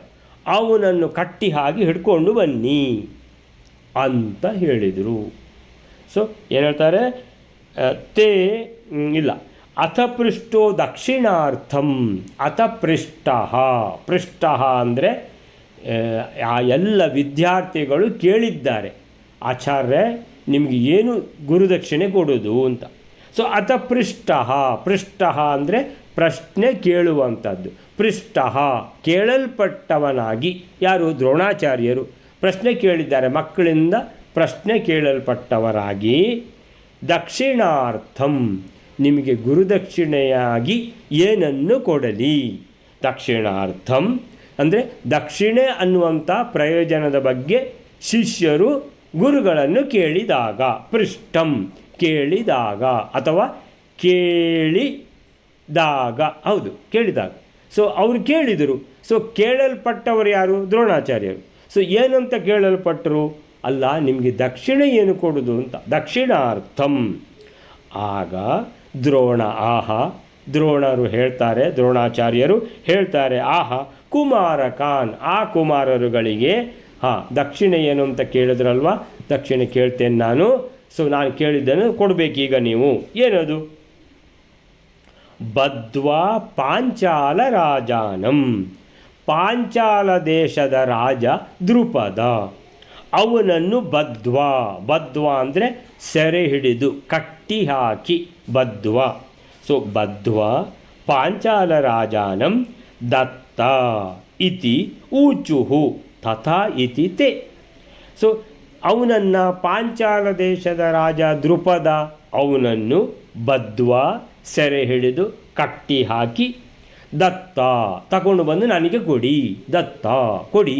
ಅವನನ್ನು ಕಟ್ಟಿ ಹಾಕಿ ಹಿಡ್ಕೊಂಡು ಬನ್ನಿ ಅಂತ ಹೇಳಿದರು. ಸೊ ಏನು ಹೇಳ್ತಾರೆ? ಇಲ್ಲ, ಅಥಪೃಷ್ಟೋ ದಕ್ಷಿಣಾರ್ಥಂ. ಅಥಪೃಷ್ಟ ಪೃಷ್ಟ ಅಂದರೆ ಆ ಎಲ್ಲ ವಿದ್ಯಾರ್ಥಿಗಳು ಕೇಳಿದ್ದಾರೆ, ಆಚಾರ್ಯ ನಿಮಗೆ ಏನು ಗುರುದಕ್ಷಿಣೆ ಕೊಡೋದು ಅಂತ. ಸೊ ಅಥಪೃಷ್ಟ, ಪೃಷ್ಟ ಅಂದರೆ ಪ್ರಶ್ನೆ ಕೇಳುವಂಥದ್ದು. ಪೃಷ್ಟ ಕೇಳಲ್ಪಟ್ಟವನಾಗಿ. ಯಾರು? ದ್ರೋಣಾಚಾರ್ಯರು ಪ್ರಶ್ನೆ ಕೇಳಿದ್ದಾರೆ, ಮಕ್ಕಳಿಂದ ಪ್ರಶ್ನೆ ಕೇಳಲ್ಪಟ್ಟವರಾಗಿ. ದಕ್ಷಿಣಾರ್ಥಂ, ನಿಮಗೆ ಗುರುದಕ್ಷಿಣೆಯಾಗಿ ಏನನ್ನು ಕೊಡಲಿ? ದಕ್ಷಿಣಾರ್ಥಂ ಅಂದರೆ ದಕ್ಷಿಣೆ ಅನ್ನುವಂಥ ಪ್ರಯೋಜನದ ಬಗ್ಗೆ ಶಿಷ್ಯರು ಗುರುಗಳನ್ನು ಕೇಳಿದಾಗ. ಪೃಷ್ಟಂ ಕೇಳಿದಾಗ ಅಥವಾ ಕೇಳಿದಾಗ, ಹೌದು ಕೇಳಿದಾಗ. ಸೊ ಅವರು ಕೇಳಿದರು. ಸೊ ಕೇಳಲ್ಪಟ್ಟವರು ಯಾರು? ದ್ರೋಣಾಚಾರ್ಯರು. ಸೊ ಏನಂತ ಕೇಳಲ್ಪಟ್ಟರು? ಅಲ್ಲ, ನಿಮಗೆ ದಕ್ಷಿಣೆ ಏನು ಕೊಡೋದು ಅಂತ. ದಕ್ಷಿಣಾರ್ಥಂ. ಆಗ ದ್ರೋಣರು ಹೇಳ್ತಾರೆ, ದ್ರೋಣಾಚಾರ್ಯರು ಹೇಳ್ತಾರೆ, ಕುಮಾರಕಾನ್, ಆ ಕುಮಾರರುಗಳಿಗೆ ದಕ್ಷಿಣೆ ಏನು ಅಂತ ಕೇಳಿದ್ರಲ್ವ, ದಕ್ಷಿಣೆ ಕೇಳ್ತೇನೆ ನಾನು. ಸೊ ನಾನು ಕೇಳಿದ್ದನ್ನು ಕೊಡಬೇಕೀಗ ನೀವು. ಏನದು? ಬದ್ವಾ ಪಾಂಚಾಲ ರಾಜಾನಂ. ಪಾಂಚಾಲ ದೇಶದ ರಾಜ ದ್ರುಪದ, ಅವನನ್ನು ಬದ್ವಾ ಅಂದರೆ ಸೆರೆ ಹಿಡಿದು ಕಟ್ಟಿ ಹಾಕಿ. ಬದ್ವಾ. ಸೊ ಬದ್ವಾ ಪಾಂಚಾಲ ರಾಜಾನಂ ದತ್ತ ಇತಿ ಊಚುಹು ತಥಾ ಇತಿ ತೇ. ಸೊ ಅವನನ್ನು, ಪಾಂಚಾಲ ದೇಶದ ರಾಜ ದ್ರುಪದ ಅವನನ್ನು ಬದ್ವಾ ಸೆರೆ ಹಿಡಿದು ಕಟ್ಟಿ ಹಾಕಿ, ದತ್ತ ತಗೊಂಡು ಬಂದು ನನಗೆ ಕೊಡಿ, ದತ್ತ ಕೊಡಿ.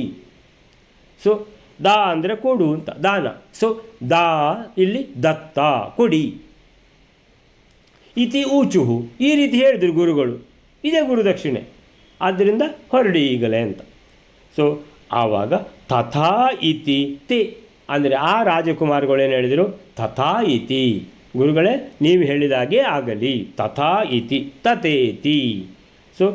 ಸೊ ದಾ ಅಂದರೆ ಕೊಡು ಅಂತ, ದಾನ. ಸೊ ದಾ ಇಲ್ಲಿ ದತ್ತ ಕೊಡಿ. ಇತಿ ಊಚುಹು, ಈ ರೀತಿ ಹೇಳಿದರು ಗುರುಗಳು. ಇದೇ ಗುರುದಕ್ಷಿಣೆ, ಆದ್ದರಿಂದ ಹೊರಡಿ ಈಗಲೇ ಅಂತ. ಸೊ ಆವಾಗ ತಥಾ ಇತಿ ತೇ ಅಂದರೆ ಆ ರಾಜಕುಮಾರಗಳು ಏನು ಹೇಳಿದರು? ತಥಾ ಇತಿ, ಗುರುಗಳೇ ನೀವು ಹೇಳಿದಾಗೆ ಆಗಲಿ. ತಥಾ ಇತಿ ತಥೇತಿ. ಸೊ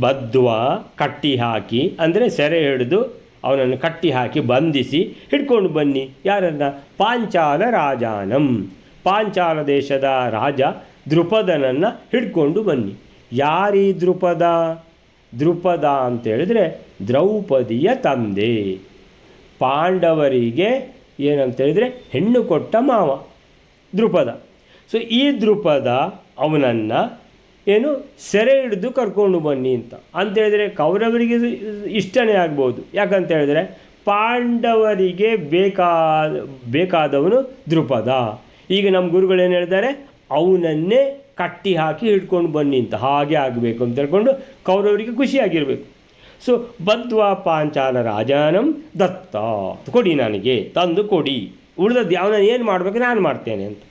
ಬದ್ವಾ ಕಟ್ಟಿ ಹಾಕಿ ಅಂದರೆ ಸೆರೆ ಹಿಡಿದು ಅವನನ್ನು ಕಟ್ಟಿ ಹಾಕಿ ಬಂಧಿಸಿ ಹಿಡ್ಕೊಂಡು ಬನ್ನಿ. ಯಾರನ್ನ? ಪಾಂಚಾಲ ರಾಜಾನಂ, ಪಾಂಚಾಲ ದೇಶದ ರಾಜ ದ್ರುಪದನನ್ನು ಹಿಡ್ಕೊಂಡು ಬನ್ನಿ. ಯಾರೀ ದ್ರುಪದ? ದ್ರುಪದ ಅಂತೇಳಿದರೆ ದ್ರೌಪದಿಯ ತಂದೆ, ಪಾಂಡವರಿಗೆ ಏನಂತೇಳಿದರೆ ಹೆಣ್ಣು ಕೊಟ್ಟ ಮಾವ ದ್ರುಪದ. ಸೊ ಈ ದ್ರುಪದ ಅವನನ್ನು ಏನು ಸೆರೆ ಹಿಡಿದು ಕರ್ಕೊಂಡು ಬನ್ನಿ ಅಂತೇಳಿದರೆ ಕೌರವರಿಗೆ ಇಷ್ಟನೇ ಆಗ್ಬೋದು. ಯಾಕಂತೇಳಿದರೆ ಪಾಂಡವರಿಗೆ ಬೇಕಾದವನು ದ್ರುಪದ. ಈಗ ನಮ್ಮ ಗುರುಗಳೇನು ಹೇಳ್ತಾರೆ? ಅವನನ್ನೇ ಕಟ್ಟಿ ಹಾಕಿ ಹಿಡ್ಕೊಂಡು ಬನ್ನಿ ಅಂತ. ಹಾಗೆ ಆಗಬೇಕು ಅಂತ ಹೇಳ್ಕೊಂಡು ಕೌರವರಿಗೆ ಖುಷಿಯಾಗಿರಬೇಕು. ಸೊ ಬದ್ವಾ ಪಾಂಚಾಲ ರಾಜಾನಂ ದತ್ತ, ಕೊಡಿ ನನಗೆ, ತಂದು ಕೊಡಿ, ಉಳಿದದ್ದು ಅವನ ಏನು ಮಾಡಬೇಕು ನಾನು ಮಾಡ್ತೇನೆ ಅಂತ.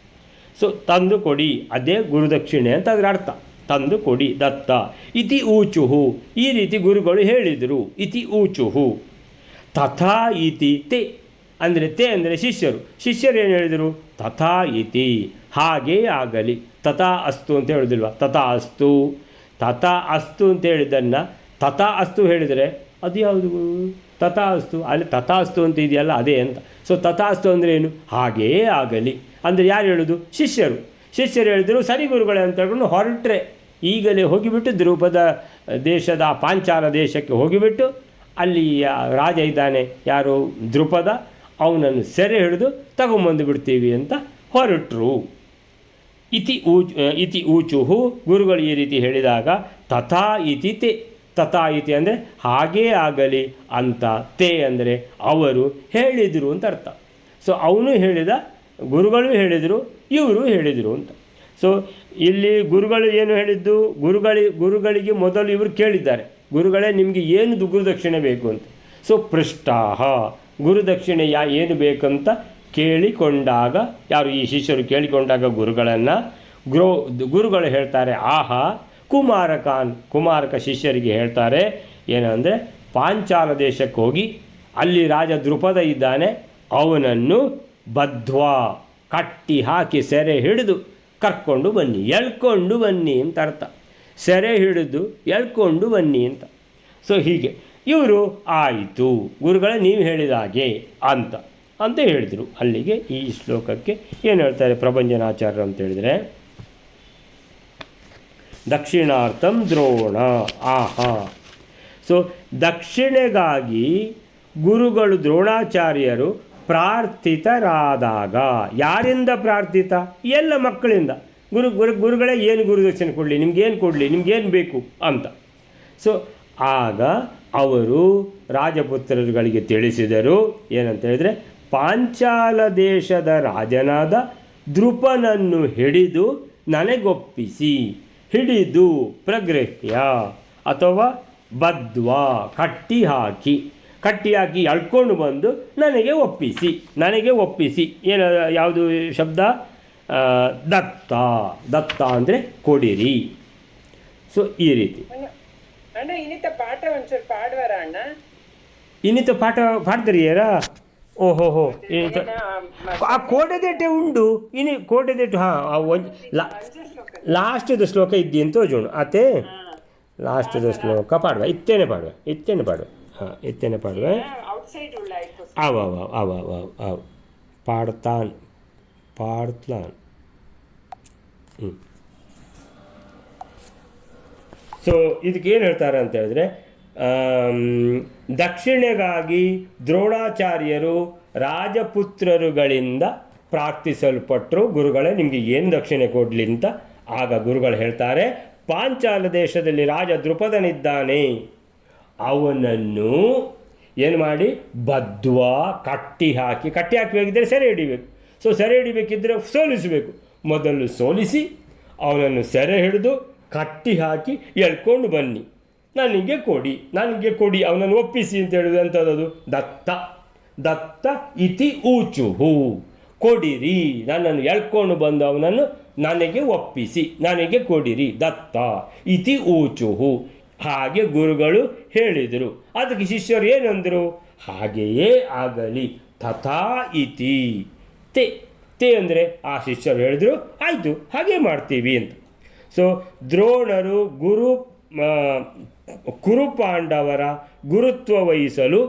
ಸೊ ತಂದು ಕೊಡಿ, ಅದೇ ಗುರುದಕ್ಷಿಣೆ ಅಂತ ಅದರ ಅರ್ಥ. ತಂದು ಕೊಡಿ, ದತ್ತ. ಇತಿ ಊಚುಹು, ಈ ರೀತಿ ಗುರುಗಳು ಹೇಳಿದರು. ಇತಿ ಊಚುಹು ತಥಾ ಇತಿ ತೇ ಅಂದರೆ ತೇ ಅಂದರೆ ಶಿಷ್ಯರು ಏನು ಹೇಳಿದರು? ತಥಾ ಇತಿ, ಹಾಗೇ ಆಗಲಿ. ತಥಾ ಅಸ್ತು ಅಂತ ಹೇಳೋದಿಲ್ವ? ತಥಾ ಅಸ್ತು ಅಂತ ಹೇಳಿದ್ದನ್ನು ತಥಾ ಅಸ್ತು ಹೇಳಿದರೆ ಅದು ಯಾವುದು? ತಥಾ ಅಸ್ತು, ಅಲ್ಲಿ ತಥಾ ಅಸ್ತು ಅಂತ ಇದೆಯಲ್ಲ ಅದೇ ಅಂತ. ಸೊ ತಥಾ ಅಸ್ತು ಅಂದರೆ ಏನು? ಹಾಗೇ ಆಗಲಿ ಅಂದರೆ ಯಾರು ಹೇಳೋದು? ಶಿಷ್ಯರು ಹೇಳಿದರು. ಸರಿ ಗುರುಗಳೇ ಅಂತ ಹೇಳ್ಕೊಂಡು ಹೊರಟ್ರೆ ಈಗಲೇ ಹೋಗಿಬಿಟ್ಟು ದ್ರುಪದ ದೇಶದ ಪಾಂಚಾಲ ದೇಶಕ್ಕೆ ಹೋಗಿಬಿಟ್ಟು ಅಲ್ಲಿ ರಾಜ ಇದ್ದಾನೆ ಯಾರು ದ್ರುಪದ, ಅವನನ್ನು ಸೆರೆ ಹಿಡಿದು ತಗೊಂಬಂದು ಬಿಡ್ತೀವಿ ಅಂತ ಹೊರಟರು. ಇತಿ ಊಚುಹು, ಗುರುಗಳು ಈ ರೀತಿ ಹೇಳಿದಾಗ ತಥಾ ಇತಿ ತೇ, ತಥಾ ಇತಿ ಅಂದರೆ ಹಾಗೇ ಆಗಲಿ ಅಂತ, ತೇ ಅಂದರೆ ಅವರು ಹೇಳಿದರು ಅಂತ ಅರ್ಥ. ಸೊ ಅವನು ಹೇಳಿದ, ಗುರುಗಳು ಹೇಳಿದರು, ಇವರು ಹೇಳಿದರು ಅಂತ. ಸೊ ಇಲ್ಲಿ ಗುರುಗಳು ಏನು ಹೇಳಿದ್ದು, ಗುರುಗಳಿಗೆ ಮೊದಲು ಇವರು ಕೇಳಿದ್ದಾರೆ, ಗುರುಗಳೇ ನಿಮಗೆ ಏನು ಗುರುದಕ್ಷಿಣೆ ಬೇಕು ಅಂತ. ಸೊ ಪೃಷ್ಟಾಹ, ಗುರುದಕ್ಷಿಣೆ ಏನು ಬೇಕಂತ ಕೇಳಿಕೊಂಡಾಗ, ಯಾರು ಈ ಶಿಷ್ಯರು ಕೇಳಿಕೊಂಡಾಗ ಗುರುಗಳನ್ನು, ಗುರುಗಳು ಹೇಳ್ತಾರೆ ಆಹಾ ಕುಮಾರಕ ಶಿಷ್ಯರಿಗೆ ಹೇಳ್ತಾರೆ ಏನಂದರೆ, ಪಾಂಚಾಲ ದೇಶಕ್ಕೆ ಹೋಗಿ ಅಲ್ಲಿ ರಾಜ ದ್ರುಪದ ಇದ್ದಾನೆ, ಅವನನ್ನು ಬದ್ಧ್ವಾ ಕಟ್ಟಿ ಹಾಕಿ ಸೆರೆ ಹಿಡಿದು ಕರ್ಕೊಂಡು ಬನ್ನಿ, ಎಳ್ಕೊಂಡು ಬನ್ನಿ ಅಂತ ಅರ್ಥ. ಸೆರೆ ಹಿಡಿದು ಎಳ್ಕೊಂಡು ಬನ್ನಿ ಅಂತ. ಸೊ ಹೀಗೆ ಇವರು ಆಯಿತು ಗುರುಗಳೇ ನೀವು ಹೇಳಿದ ಹಾಗೆ ಅಂತ ಹೇಳಿದರು. ಅಲ್ಲಿಗೆ ಈ ಶ್ಲೋಕಕ್ಕೆ ಏನು ಹೇಳ್ತಾರೆ ಪ್ರಭಂಜನಾಚಾರ್ಯರು ಅಂತ ಹೇಳಿದರೆ, ದಕ್ಷಿಣಾರ್ಥಂ ದ್ರೋಣ ಆಹಾ. ಸೊ ದಕ್ಷಿಣೆಗಾಗಿ ಗುರುಗಳು ದ್ರೋಣಾಚಾರ್ಯರು ಪ್ರಾರ್ಥಿತರಾದಾಗ, ಯಾರಿಂದ ಪ್ರಾರ್ಥಿತ? ಎಲ್ಲ ಮಕ್ಕಳಿಂದ. ಗುರುಗಳೇ ಏನು ಗುರುದಕ್ಷಿಣೆ ಕೊಡಲಿ, ನಿಮ್ಗೇನು ಕೊಡಲಿ, ನಿಮ್ಗೇನು ಬೇಕು ಅಂತ. ಸೊ ಆಗ ಅವರು ರಾಜಪುತ್ರರುಗಳಿಗೆ ತಿಳಿಸಿದರು ಏನಂತ ಹೇಳಿದರೆ, ಪಾಂಚಾಲ ದೇಶದ ರಾಜನಾದ ದ್ರುಪನನ್ನು ಹಿಡಿದು ನನಗೊಪ್ಪಿಸಿ, ಹಿಡಿದು ಪ್ರಗೃಹ್ಯ ಅಥವಾ ಬದ್ವಾ ಕಟ್ಟಿ ಹಾಕಿ ಎಳ್ಕೊಂಡು ಬಂದು ನನಗೆ ಒಪ್ಪಿಸಿ ಏನು ಯಾವುದು ಶಬ್ದ? ದತ್ತ ಅಂದರೆ ಕೊಡಿರಿ. ಸೊ ಈ ರೀತಿ ಇನ್ನಿತ ಪಾಠ ಪಾಡ್ದರಿಯರಾ? ಓಹೋ ಆ ಕೋಟೆದೇಟೆ ಉಂಡು ಕೋಟೆದೇಟು. ಹಾಂ ಲಾಸ್ಟದ ಶ್ಲೋಕ ಇದ್ದಿ ಅಂತ ತೋಜೋಣ ಆತೆ. ಲಾಸ್ಟದ ಶ್ಲೋಕ ಪಾಡುವ ಇತ್ತೇನೆ ಪಾಡುವ ಹಾಂ ಎತ್ತೇನೆ ಪಾಡುವೆ. ಅವ ಪಾಡ್ತಾನ್ ಸೊ ಇದಕ್ಕೆ ಏನು ಹೇಳ್ತಾರೆ ಅಂತ ಹೇಳಿದ್ರೆ, ದಕ್ಷಿಣೆಗಾಗಿ ದ್ರೋಣಾಚಾರ್ಯರು ರಾಜಪುತ್ರರುಗಳಿಂದ ಪ್ರಾರ್ಥಿಸಲ್ಪಟ್ಟರು, ಗುರುಗಳೇ ನಿಮಗೆ ಏನು ದಕ್ಷಿಣೆ ಕೊಡಲಿ ಅಂತ. ಆಗ ಗುರುಗಳು ಹೇಳ್ತಾರೆ, ಪಾಂಚಾಲ ದೇಶದಲ್ಲಿ ರಾಜ ದ್ರುಪದನಿದ್ದಾನೆ, ಅವನನ್ನು ಏನು ಮಾಡಿ ಬದ್ವಾ ಕಟ್ಟಿ ಹಾಕಿ ಬೇಕಿದ್ದರೆ ಸೆರೆ ಹಿಡಿಬೇಕು. ಸೊ ಸೆರೆ ಹಿಡಿಬೇಕಿದ್ದರೆ ಸೋಲಿಸಬೇಕು. ಮೊದಲು ಸೋಲಿಸಿ ಅವನನ್ನು ಸೆರೆ ಹಿಡಿದು ಕಟ್ಟಿ ಹಾಕಿ ಎಳ್ಕೊಂಡು ಬನ್ನಿ, ನನಗೆ ಕೊಡಿ ಅವನನ್ನು ಒಪ್ಪಿಸಿ ಅಂತ ಹೇಳುವುದು ಎಂಥದ್ದು? ದತ್ತ ಇತಿ ಊಚುಹು, ಕೊಡಿರಿ, ನನ್ನನ್ನು ಎಳ್ಕೊಂಡು ಬಂದು ಅವನನ್ನು ನನಗೆ ಒಪ್ಪಿಸಿ, ನನಗೆ ಕೊಡಿರಿ. ದತ್ತ ಇತಿ ಊಚುಹು, ಹಾಗೆ ಗುರುಗಳು ಹೇಳಿದರು. ಅದಕ್ಕೆ ಶಿಷ್ಯರು ಏನಂದರು? ಹಾಗೆಯೇ ಆಗಲಿ. ತಥಾ ಇತಿ ತೇ ಅಂದರೆ ಆ ಶಿಷ್ಯರು ಹೇಳಿದರು, ಆಯಿತು ಹಾಗೆ ಮಾಡ್ತೀವಿ ಅಂತ. ಸೊ ದ್ರೋಣರು ಕುರುಪಾಂಡವರ ಗುರುತ್ವ ವಹಿಸಲು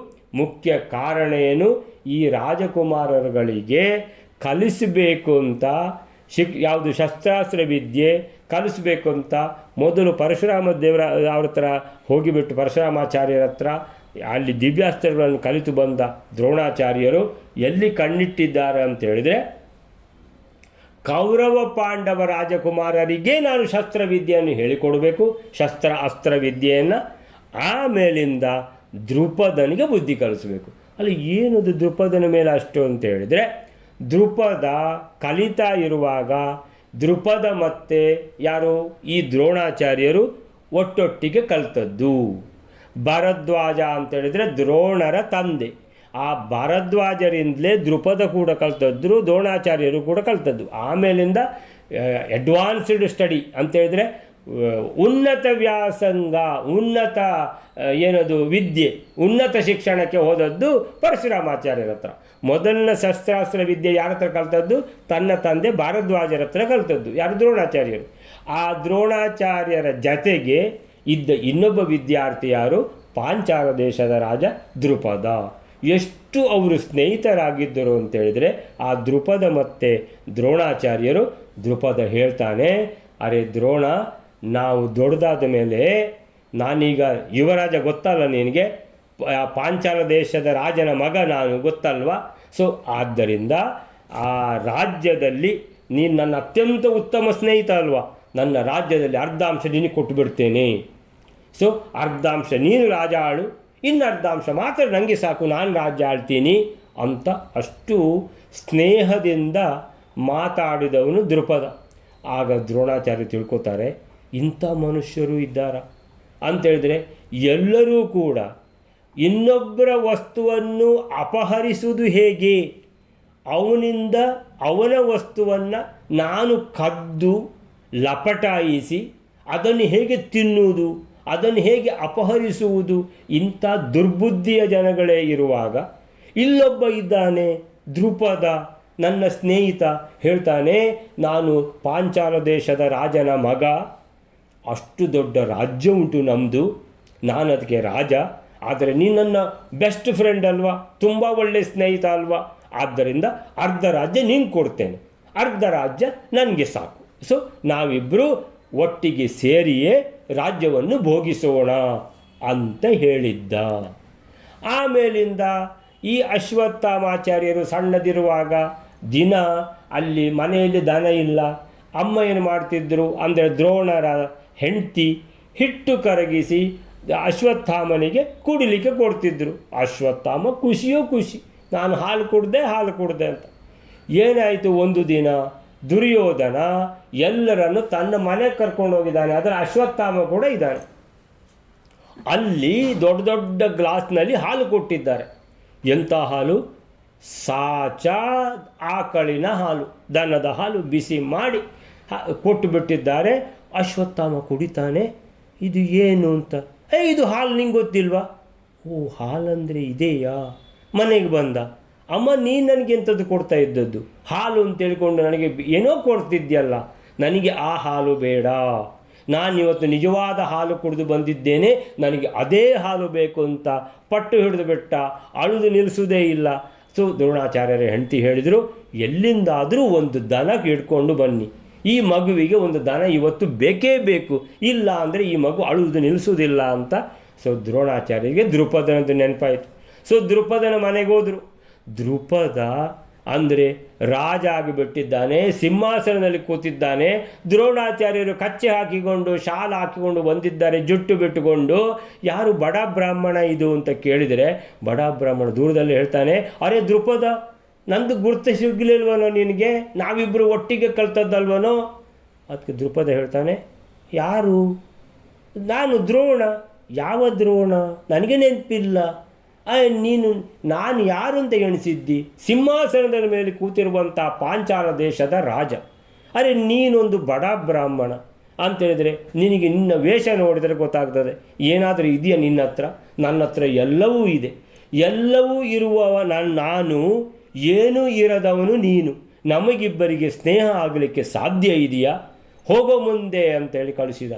ಮುಖ್ಯ ಕಾರಣ ಏನು? ಈ ರಾಜಕುಮಾರರುಗಳಿಗೆ ಕಲಿಸಬೇಕು ಅಂತ ಯಾವುದು ಶಸ್ತ್ರಾಸ್ತ್ರ ವಿದ್ಯೆ ಕಲಿಸಬೇಕು ಅಂತ ಮೊದಲು ಪರಶುರಾಮ ಅವ್ರ ಹತ್ರ ಹೋಗಿಬಿಟ್ಟು ಪರಶುರಾಮಾಚಾರ್ಯರ ಹತ್ರ ಅಲ್ಲಿ ದಿವ್ಯಾಸ್ತ್ರಗಳನ್ನು ಕಲಿತು ಬಂದ ದ್ರೋಣಾಚಾರ್ಯರು ಎಲ್ಲಿ ಕಣ್ಣಿಟ್ಟಿದ್ದಾರೆ ಅಂತ ಹೇಳಿದರೆ, ಕೌರವ ಪಾಂಡವ ರಾಜಕುಮಾರರಿಗೆ ನಾನು ಶಸ್ತ್ರವಿದ್ಯೆಯನ್ನು ಹೇಳಿಕೊಡಬೇಕು, ಅಸ್ತ್ರ ವಿದ್ಯೆಯನ್ನು. ಆಮೇಲಿಂದ ದ್ರುಪದನಿಗೆ ಬುದ್ಧಿ ಕಲಿಸಬೇಕು. ಅಲ್ಲಿ ಏನದು ದ್ರುಪದನ ಮೇಲೆ ಅಷ್ಟು ಅಂತ ಹೇಳಿದರೆ, ದ್ರುಪದ ಕಲಿತಾ ಇರುವಾಗ ದ್ರುಪದ ಮತ್ತು ಯಾರು ಈ ದ್ರೋಣಾಚಾರ್ಯರು ಒಟ್ಟೊಟ್ಟಿಗೆ ಕಲಿತದ್ದು. ಭರದ್ವಾಜ ಅಂತ ಹೇಳಿದರೆ ದ್ರೋಣರ ತಂದೆ. ಆ ಭರದ್ವಾಜರಿಂದಲೇ ದ್ರುಪದ ಕೂಡ ಕಲಿತದ್ದು, ದ್ರೋಣಾಚಾರ್ಯರು ಕೂಡ ಕಲಿತದ್ದು. ಆಮೇಲಿಂದ ಅಡ್ವಾನ್ಸ್ಡ್ ಸ್ಟಡಿ ಅಂತ ಹೇಳಿದರೆ ಉನ್ನತ ವ್ಯಾಸಂಗ, ಉನ್ನತ ವಿದ್ಯೆ, ಉನ್ನತ ಶಿಕ್ಷಣಕ್ಕೆ ಹೋದದ್ದು ಪರಶುರಾಮಾಚಾರ್ಯರ ಹತ್ರ. ಮೊದಲನ ಶಸ್ತ್ರಾಸ್ತ್ರ ವಿದ್ಯೆ ಯಾರ ಹತ್ರ ಕಲಿತದ್ದು? ತನ್ನ ತಂದೆ ಭಾರದ್ವಾಜರ ಹತ್ರ ಕಲಿತದ್ದು. ಯಾರು? ದ್ರೋಣಾಚಾರ್ಯರು. ಆ ದ್ರೋಣಾಚಾರ್ಯರ ಜತೆಗೆ ಇದ್ದ ಇನ್ನೊಬ್ಬ ವಿದ್ಯಾರ್ಥಿ ಯಾರು? ಪಾಂಚಾಲ ದೇಶದ ರಾಜ ದ್ರುಪದ. ಎಷ್ಟು ಅವರು ಸ್ನೇಹಿತರಾಗಿದ್ದರು ಅಂತೇಳಿದರೆ, ಆ ದ್ರುಪದ ಮತ್ತು ದ್ರೋಣಾಚಾರ್ಯರು, ದ್ರುಪದ ಹೇಳ್ತಾನೆ, ಅರೆ ದ್ರೋಣ, ನಾವು ದೊಡ್ಡದಾದ ಮೇಲೆ ನಾನೀಗ ಯುವರಾಜ ಗೊತ್ತಲ್ಲ ನಿನಗೆ, ಪಾಂಚಾಲ ದೇಶದ ರಾಜನ ಮಗ ನಾನು, ಗೊತ್ತಲ್ವಾ? ಸೊ ಆದ್ದರಿಂದ ಆ ರಾಜ್ಯದಲ್ಲಿ ನೀನು ನನ್ನ ಅತ್ಯಂತ ಉತ್ತಮ ಸ್ನೇಹಿತ ಅಲ್ವಾ, ನನ್ನ ರಾಜ್ಯದಲ್ಲಿ ಅರ್ಧಾಂಶ ನಿನಗೆ ಕೊಟ್ಟುಬಿಡ್ತೇನೆ. ಸೊ ಅರ್ಧಾಂಶ ನೀನು ರಾಜ ಆಳು, ಇನ್ನು ಅರ್ಧಾಂಶ ಮಾತ್ರ ನನಗೆ ಸಾಕು, ನಾನು ರಾಜ್ಯ ಆಳ್ತೀನಿ ಅಂತ ಅಷ್ಟು ಸ್ನೇಹದಿಂದ ಮಾತಾಡಿದವನು ದೃಪದ. ಆಗ ದ್ರೋಣಾಚಾರ್ಯ ತಿಳ್ಕೊತಾರೆ, ಇಂಥ ಮನುಷ್ಯರು ಇದ್ದಾರ ಅಂತೇಳಿದ್ರೆ ಎಲ್ಲರೂ ಕೂಡ ಇನ್ನೊಬ್ಬರ ವಸ್ತುವನ್ನು ಅಪಹರಿಸುವುದು ಹೇಗೆ, ಅವನಿಂದ ಅವನ ವಸ್ತುವನ್ನು ನಾನು ಕದ್ದು ಲಪಟಾಯಿಸಿ ಅದನ್ನು ಹೇಗೆ ತಿನ್ನುವುದು, ಅದನ್ನು ಹೇಗೆ ಅಪಹರಿಸುವುದು, ಇಂಥ ದುರ್ಬುದ್ಧಿಯ ಜನಗಳೇ ಇರುವಾಗ ಇಲ್ಲೊಬ್ಬ ಇದ್ದಾನೆ ದೃಪದ, ನನ್ನ ಸ್ನೇಹಿತ, ಹೇಳ್ತಾನೆ ನಾನು ಪಾಂಚಾಲ ದೇಶದ ರಾಜನ ಮಗ, ಅಷ್ಟು ದೊಡ್ಡ ರಾಜ್ಯ ಉಂಟು ನಮ್ಮದು, ನಾನು ಅದಕ್ಕೆ ರಾಜ, ಆದರೆ ನೀನು ನನ್ನ ಬೆಸ್ಟ್ ಫ್ರೆಂಡ್ ಅಲ್ವಾ, ತುಂಬ ಒಳ್ಳೆಯ ಸ್ನೇಹಿತ ಅಲ್ವಾ, ಆದ್ದರಿಂದ ಅರ್ಧ ರಾಜ್ಯ ನೀನು ಕೊಡ್ತೇನೆ, ಅರ್ಧ ರಾಜ್ಯ ನನಗೆ ಸಾಕು. ಸೊ ನಾವಿಬ್ಬರು ಒಟ್ಟಿಗೆ ಸೇರಿಯೇ ರಾಜ್ಯವನ್ನು ಭೋಗಿಸೋಣ ಅಂತ ಹೇಳಿದ್ದ. ಆಮೇಲಿಂದ ಈ ಅಶ್ವತ್ಥಾಮಾಚಾರ್ಯರು ಸಣ್ಣದಿರುವಾಗ ದಿನ ಅಲ್ಲಿ ಮನೆಯಲ್ಲಿ ದನ ಇಲ್ಲ, ಅಮ್ಮ ಏನು ಮಾಡ್ತಿದ್ರು ಅಂದರೆ ದ್ರೋಣರ ಹೆಂಡತಿ ಹಿಟ್ಟು ಕರಗಿಸಿ ಅಶ್ವತ್ಥಾಮನಿಗೆ ಕುಡಿಲಿಕ್ಕೆ ಕೊಡ್ತಿದ್ರು. ಅಶ್ವತ್ಥಾಮ ಖುಷಿಯೋ ಖುಷಿ, ನಾನು ಹಾಲು ಕುಡ್ದೆ ಅಂತ. ಏನಾಯಿತು, ಒಂದು ದಿನ ದುರ್ಯೋಧನ ಎಲ್ಲರನ್ನು ತನ್ನ ಮನೆಗೆ ಕರ್ಕೊಂಡು ಹೋಗಿದ್ದಾನೆ, ಅದರ ಅಶ್ವತ್ಥಾಮ ಕೂಡ ಇದ್ದಾನೆ. ಅಲ್ಲಿ ದೊಡ್ಡ ದೊಡ್ಡ ಗ್ಲಾಸ್ನಲ್ಲಿ ಹಾಲು ಕೊಟ್ಟಿದ್ದಾರೆ. ಎಂಥ ಹಾಲು? ಸಾಚ ಆಕಳಿನ ಹಾಲು, ದನದ ಹಾಲು ಬಿಸಿ ಮಾಡಿ ಕೊಟ್ಟು ಬಿಟ್ಟಿದ್ದಾರೆ. ಅಶ್ವತ್ಥಾಮ ಕುಡಿತಾನೆ, ಇದು ಏನು ಅಂತ, ಇದು ಹಾಲು ನಿಂಗೆ ಗೊತ್ತಿಲ್ವಾ? ಓ, ಹಾಲಂದರೆ ಇದೆಯಾ? ಮನೆಗೆ ಬಂದ, ಅಮ್ಮ ನೀನು ನನಗೆ ಎಂಥದ್ದು ಕೊಡ್ತಾ ಇದ್ದದ್ದು, ಹಾಲು ಅಂತ ಹೇಳ್ಕೊಂಡು ನನಗೆ ಏನೋ ಕೊಡ್ತಿದ್ಯಲ್ಲ, ನನಗೆ ಆ ಹಾಲು ಬೇಡ, ನಾನಿವತ್ತು ನಿಜವಾದ ಹಾಲು ಕುಡಿದು ಬಂದಿದ್ದೇನೆ, ನನಗೆ ಅದೇ ಹಾಲು ಬೇಕು ಅಂತ ಪಟ್ಟು ಹಿಡಿದು ಬಿಟ್ಟ, ಅಳುದು ನಿಲ್ಲಿಸೋದೇ ಇಲ್ಲ. ಸೊ ದ್ರೋಣಾಚಾರ್ಯರ ಹೆಂಡತಿ ಹೇಳಿದರು, ಎಲ್ಲಿಂದಾದರೂ ಒಂದು ದನ ಹಿಡ್ಕೊಂಡು ಬನ್ನಿ, ಈ ಮಗುವಿಗೆ ಒಂದು ದನ ಇವತ್ತು ಬೇಕೇ ಬೇಕು, ಇಲ್ಲ ಅಂದರೆ ಈ ಮಗು ಅಳುವುದು ನಿಲ್ಲಿಸೋದಿಲ್ಲ ಅಂತ. ಸೊ ದ್ರೋಣಾಚಾರ್ಯರಿಗೆ ದೃಪದನದ್ದು ನೆನಪಾಯಿತು. ಸೊ ದೃಪದನ ಮನೆಗೆ ಹೋದರು. ದೃಪದ ಅಂದರೆ ರಾಜ ಆಗಿಬಿಟ್ಟಿದ್ದಾನೆ, ಸಿಂಹಾಸನದಲ್ಲಿ ಕೂತಿದ್ದಾನೆ. ದ್ರೋಣಾಚಾರ್ಯರು ಕಚ್ಚೆ ಹಾಕಿಕೊಂಡು ಶಾಲ ಹಾಕಿಕೊಂಡು ಬಂದಿದ್ದಾರೆ, ಜುಟ್ಟು ಬಿಟ್ಟುಕೊಂಡು. ಯಾರು ಬಡ ಬ್ರಾಹ್ಮಣ ಇದು ಅಂತ ಕೇಳಿದರೆ ಬಡ ಬ್ರಾಹ್ಮಣ ದೂರದಲ್ಲಿ ಹೇಳ್ತಾನೆ, ಅರೆ ದೃಪದ, ನಂದು ಗುರ್ತು ಸಿಗಲಿಲ್ವನೋ ನಿನಗೆ, ನಾವಿಬ್ಬರು ಒಟ್ಟಿಗೆ ಕಲ್ತದ್ದಲ್ವನೋ? ಅದಕ್ಕೆ ದೃಪದ ಹೇಳ್ತಾನೆ, ಯಾರು? ನಾನು ದ್ರೋಣ. ಯಾವ ದ್ರೋಣ? ನನಗೆ ನೆನಪಿಲ್ಲ. ನಾನು ಯಾರು ಅಂತ ಎಣಿಸಿದ್ದಿ? ಸಿಂಹಾಸನದ ಮೇಲೆ ಕೂತಿರುವಂಥ ಪಾಂಚಾಲ ದೇಶದ ರಾಜ. ಅರೆ ನೀನೊಂದು ಬಡ ಬ್ರಾಹ್ಮಣ ಅಂತೇಳಿದರೆ ನಿನಗೆ ನಿನ್ನ ವೇಷ ನೋಡಿದರೆ ಗೊತ್ತಾಗ್ತದೆ, ಏನಾದರೂ ಇದೆಯಾ ನಿನ್ನ ಹತ್ರ? ನನ್ನ ಹತ್ರ ಎಲ್ಲವೂ ಇದೆ, ಎಲ್ಲವೂ ಇರುವವ ನಾನು, ಏನೂ ಇರದವನು ನೀನು, ನಮಗಿಬ್ಬರಿಗೆ ಸ್ನೇಹ ಆಗಲಿಕ್ಕೆ ಸಾಧ್ಯ ಇದೆಯಾ? ಹೋಗೋ ಮುಂದೆ ಅಂತೇಳಿ ಕಳಿಸಿದ.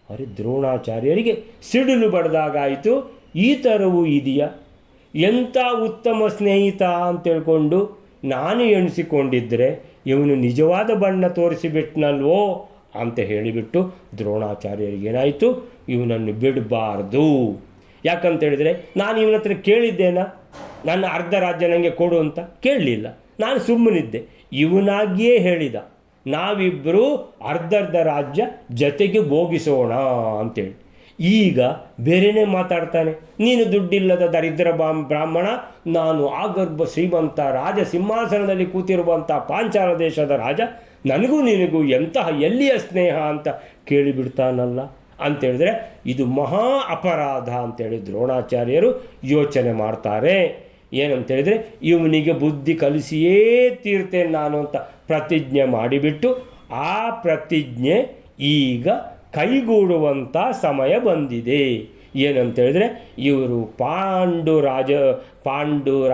ಅರೆ ದ್ರೋಣಾಚಾರ್ಯರಿಗೆ ಸಿಡಿಲು ಬಡ್ದಾಗಾಯಿತು, ಈ ಥರವೂ ಇದೆಯಾ? ಎಂಥ ಉತ್ತಮ ಸ್ನೇಹಿತ ಅಂತೇಳ್ಕೊಂಡು ನಾನು ಎಣಿಸಿಕೊಂಡಿದ್ದರೆ ಇವನು ನಿಜವಾದ ಬಣ್ಣ ತೋರಿಸಿಬಿಟ್ನಲ್ವೋ ಅಂತ ಹೇಳಿಬಿಟ್ಟು ದ್ರೋಣಾಚಾರ್ಯರಿಗೇನಾಯಿತು, ಇವನನ್ನು ಬಿಡಬಾರ್ದು. ಯಾಕಂತೇಳಿದರೆ ನಾನು ಇವನ ಹತ್ರ ಕೇಳಿದ್ದೇನಾ ನನ್ನ ಅರ್ಧ ರಾಜ್ಯ ನನಗೆ ಕೊಡು ಅಂತ? ಕೇಳಲಿಲ್ಲ, ನಾನು ಸುಮ್ಮನಿದ್ದೆ. ಇವನಾಗಿಯೇ ಹೇಳಿದ, ನಾವಿಬ್ಬರು ಅರ್ಧರ್ಧ ರಾಜ್ಯ ಜೊತೆಗೆ ಭೋಗಿಸೋಣ ಅಂತೇಳಿ. ಈಗ ಬೇರೆಯೇ ಮಾತಾಡ್ತಾನೆ, ನೀನು ದುಡ್ಡಿಲ್ಲದ ದರಿದ್ರ ಬ್ರಾಹ್ಮಣ, ನಾನು ಆಗರ್ಭ ಶ್ರೀಮಂತ ರಾಜ, ಸಿಂಹಾಸನದಲ್ಲಿ ಕೂತಿರುವಂಥ ಪಾಂಚಾಲ ದೇಶದ ರಾಜ, ನನಗೂ ನಿನಗೂ ಎಂತಹ ಎಲ್ಲಿಯ ಸ್ನೇಹ ಅಂತ ಕೇಳಿಬಿಡ್ತಾನಲ್ಲ ಅಂತೇಳಿದ್ರೆ ಇದು ಮಹಾ ಅಪರಾಧ ಅಂತೇಳಿ ದ್ರೋಣಾಚಾರ್ಯರು ಯೋಚನೆ ಮಾಡ್ತಾರೆ. ಏನಂತೇಳಿದರೆ ಇವನಿಗೆ ಬುದ್ಧಿ ಕಲಿಸಿಯೇ ತೀರ್ತೇನೆ ನಾನು ಅಂತ ಪ್ರತಿಜ್ಞೆ ಮಾಡಿಬಿಟ್ಟು ಆ ಪ್ರತಿಜ್ಞೆ ಈಗ ಕೈಗೂಡುವಂಥ ಸಮಯ ಬಂದಿದೆ. ಏನಂತೇಳಿದರೆ ಇವರು ಪಾಂಡು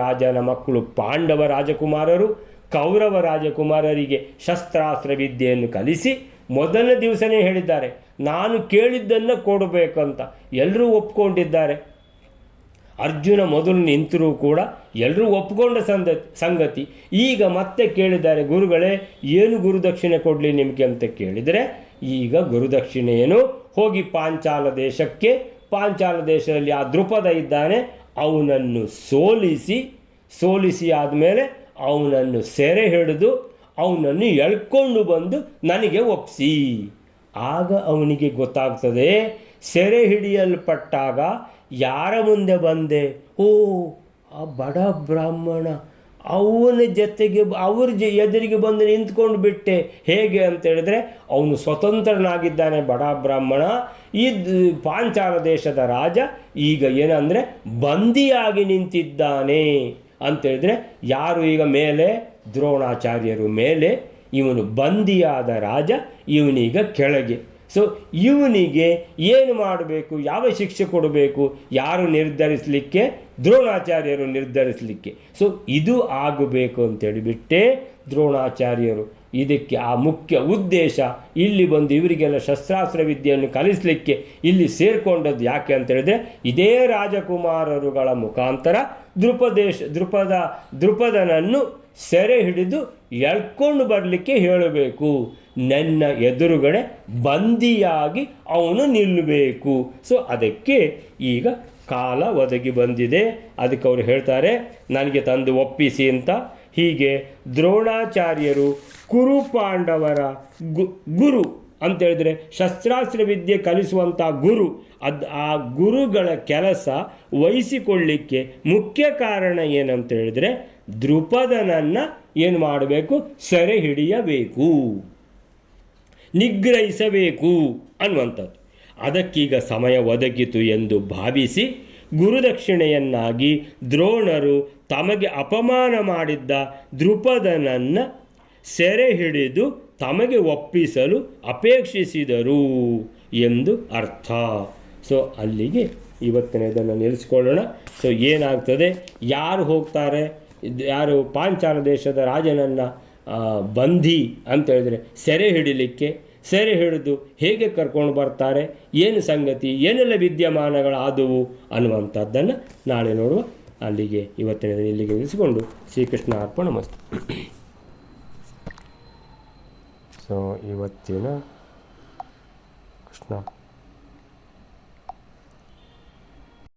ರಾಜನ ಮಕ್ಕಳು ಪಾಂಡವ ರಾಜಕುಮಾರರು ಕೌರವ ರಾಜಕುಮಾರರಿಗೆ ಶಸ್ತ್ರಾಸ್ತ್ರ ವಿದ್ಯೆಯನ್ನು ಕಲಿಸಿ ಮೊದಲ ದಿವಸನೇ ಹೇಳಿದ್ದಾರೆ, ನಾನು ಕೇಳಿದ್ದನ್ನು ಕೊಡಬೇಕಂತ. ಎಲ್ಲರೂ ಒಪ್ಕೊಂಡಿದ್ದಾರೆ. ಅರ್ಜುನ ಮೊದಲು ನಿಂತರೂ ಕೂಡ ಎಲ್ಲರೂ ಒಪ್ಪಿಕೊಂಡ ಸಂಗತಿ. ಈಗ ಮತ್ತೆ ಕೇಳಿದ್ದಾರೆ, ಗುರುಗಳೇ ಏನು ಗುರುದಕ್ಷಿಣೆ ಕೊಡಲಿ ನಿಮಗೆ ಅಂತ ಕೇಳಿದರೆ, ಈಗ ಗುರುದಕ್ಷಿಣೆಯನ್ನು ಹೋಗಿ ಪಾಂಚಾಲ ದೇಶದಲ್ಲಿ ಆ ದೃಪದ ಇದ್ದಾನೆ, ಅವನನ್ನು ಸೋಲಿಸಿ ಆದಮೇಲೆ ಅವನನ್ನು ಸೆರೆ ಹಿಡಿದು ಅವನನ್ನು ಎಳ್ಕೊಂಡು ಬಂದು ನನಗೆ ಒಪ್ಪಿಸಿ. ಆಗ ಅವನಿಗೆ ಗೊತ್ತಾಗ್ತದೆ, ಸೆರೆ ಹಿಡಿಯಲ್ಪಟ್ಟಾಗ ಯಾರ ಮುಂದೆ ಬಂದೆ, ಓ ಆ ಬಡ ಬ್ರಾಹ್ಮಣ, ಅವನ ಜೊತೆಗೆ ಎದುರಿಗೆ ಬಂದು ನಿಂತ್ಕೊಂಡು ಬಿಟ್ಟೆ. ಹೇಗೆ ಅಂತೇಳಿದ್ರೆ, ಅವನು ಸ್ವತಂತ್ರನಾಗಿದ್ದಾನೆ ಬಡ ಬ್ರಾಹ್ಮಣ, ಪಾಂಚಾಲ ದೇಶದ ರಾಜ ಈಗ ಏನಂದರೆ ಬಂದಿಯಾಗಿ ನಿಂತಿದ್ದಾನೆ ಅಂತೇಳಿದ್ರೆ, ಯಾರು ಈಗ ಮೇಲೆ ದ್ರೋಣಾಚಾರ್ಯರು ಮೇಲೆ, ಇವನು ಬಂದಿಯಾದ ರಾಜ, ಇವನೀಗ ಕೆಳಗೆ. ಸೊ ಇವನಿಗೆ ಏನು ಮಾಡಬೇಕು, ಯಾವ ಶಿಕ್ಷೆ ಕೊಡಬೇಕು, ಯಾರು ನಿರ್ಧರಿಸಲಿಕ್ಕೆ, ದ್ರೋಣಾಚಾರ್ಯರು ನಿರ್ಧರಿಸಲಿಕ್ಕೆ. ಸೊ ಇದು ಆಗಬೇಕು ಅಂತೇಳಿಬಿಟ್ಟೆ ದ್ರೋಣಾಚಾರ್ಯರು ಇದಕ್ಕೆ ಆ ಮುಖ್ಯ ಉದ್ದೇಶ ಇಲ್ಲಿ ಬಂದು ಇವರಿಗೆಲ್ಲ ಶಸ್ತ್ರಾಸ್ತ್ರ ವಿದ್ಯೆಯನ್ನು ಕಲಿಸಲಿಕ್ಕೆ ಇಲ್ಲಿ ಸೇರಿಕೊಂಡದ್ದು. ಯಾಕೆ ಅಂತೇಳಿದ್ರೆ, ಇದೇ ರಾಜಕುಮಾರರುಗಳ ಮುಖಾಂತರ ದೃಪದನನ್ನು ಸೆರೆ ಹಿಡಿದು ಎಳ್ಕೊಂಡು ಬರಲಿಕ್ಕೆ ಹೇಳಬೇಕು. ನನ್ನ ಎದುರುಗಡೆ ಬಂದಿಯಾಗಿ ಅವನು ನಿಲ್ಲಬೇಕು. ಸೊ ಅದಕ್ಕೆ ಈಗ ಕಾಲ ಒದಗಿ ಬಂದಿದೆ. ಅದಕ್ಕೆ ಅವರು ಹೇಳ್ತಾರೆ, ನನಗೆ ತಂದು ಒಪ್ಪಿಸಿ ಅಂತ. ಹೀಗೆ ದ್ರೋಣಾಚಾರ್ಯರು ಕುರು ಪಾಂಡವರ ಗುರು ಅಂತೇಳಿದರೆ ಶಸ್ತ್ರಾಸ್ತ್ರ ವಿದ್ಯೆ ಕಲಿಸುವಂಥ ಗುರು. ಆ ಗುರುಗಳ ಕೆಲಸ ವಹಿಸಿಕೊಳ್ಳಿಕ್ಕೆ ಮುಖ್ಯ ಕಾರಣ ಏನಂತ ಹೇಳಿದರೆ, ದೃಪದನನ್ನು ಏನು ಮಾಡಬೇಕು, ಸೆರೆ ಹಿಡಿಯಬೇಕು, ನಿಗ್ರಹಿಸಬೇಕು ಅನ್ನುವಂಥದ್ದು. ಅದಕ್ಕೀಗ ಸಮಯ ಒದಗಿತು ಎಂದು ಭಾವಿಸಿ ಗುರುದಕ್ಷಿಣೆಯನ್ನಾಗಿ ದ್ರೋಣರು ತಮಗೆ ಅಪಮಾನ ಮಾಡಿದ್ದ ದೃಪದನನ್ನು ಸೆರೆ ಹಿಡಿದು ತಮಗೆ ಒಪ್ಪಿಸಲು ಅಪೇಕ್ಷಿಸಿದರು ಎಂದು ಅರ್ಥ. ಸೊ ಅಲ್ಲಿಗೆ ಇವತ್ತಿನದನ್ನು ನಿಲ್ಲಿಸ್ಕೊಳ್ಳೋಣ. ಸೊ ಏನಾಗ್ತದೆ, ಯಾರು ಹೋಗ್ತಾರೆ, ಯಾರು ಪಾಂಚಾಲ ದೇಶದ ರಾಜನನ್ನು ಬಂಧಿ ಅಂತ ಹೇಳಿದರೆ ಸೆರೆ ಹಿಡಿಲಿಕ್ಕೆ, ಸೆರೆ ಹಿಡಿದು ಹೇಗೆ ಕರ್ಕೊಂಡು ಬರ್ತಾರೆ, ಏನು ಸಂಗತಿ, ಏನೆಲ್ಲ ವಿದ್ಯಮಾನಗಳಾದವು ಅನ್ನುವಂಥದ್ದನ್ನು ನಾಳೆ ನೋಡುವ. ಅಲ್ಲಿಗೆ ಇವತ್ತಿನ ಇಲ್ಲಿಗೆ ನಿಲ್ಲಿಸಿಕೊಂಡು ಶ್ರೀಕೃಷ್ಣ ಅರ್ಪಣಮಸ್ತು. ಸೊ ಇವತ್ತಿನ ಕೃಷ್ಣ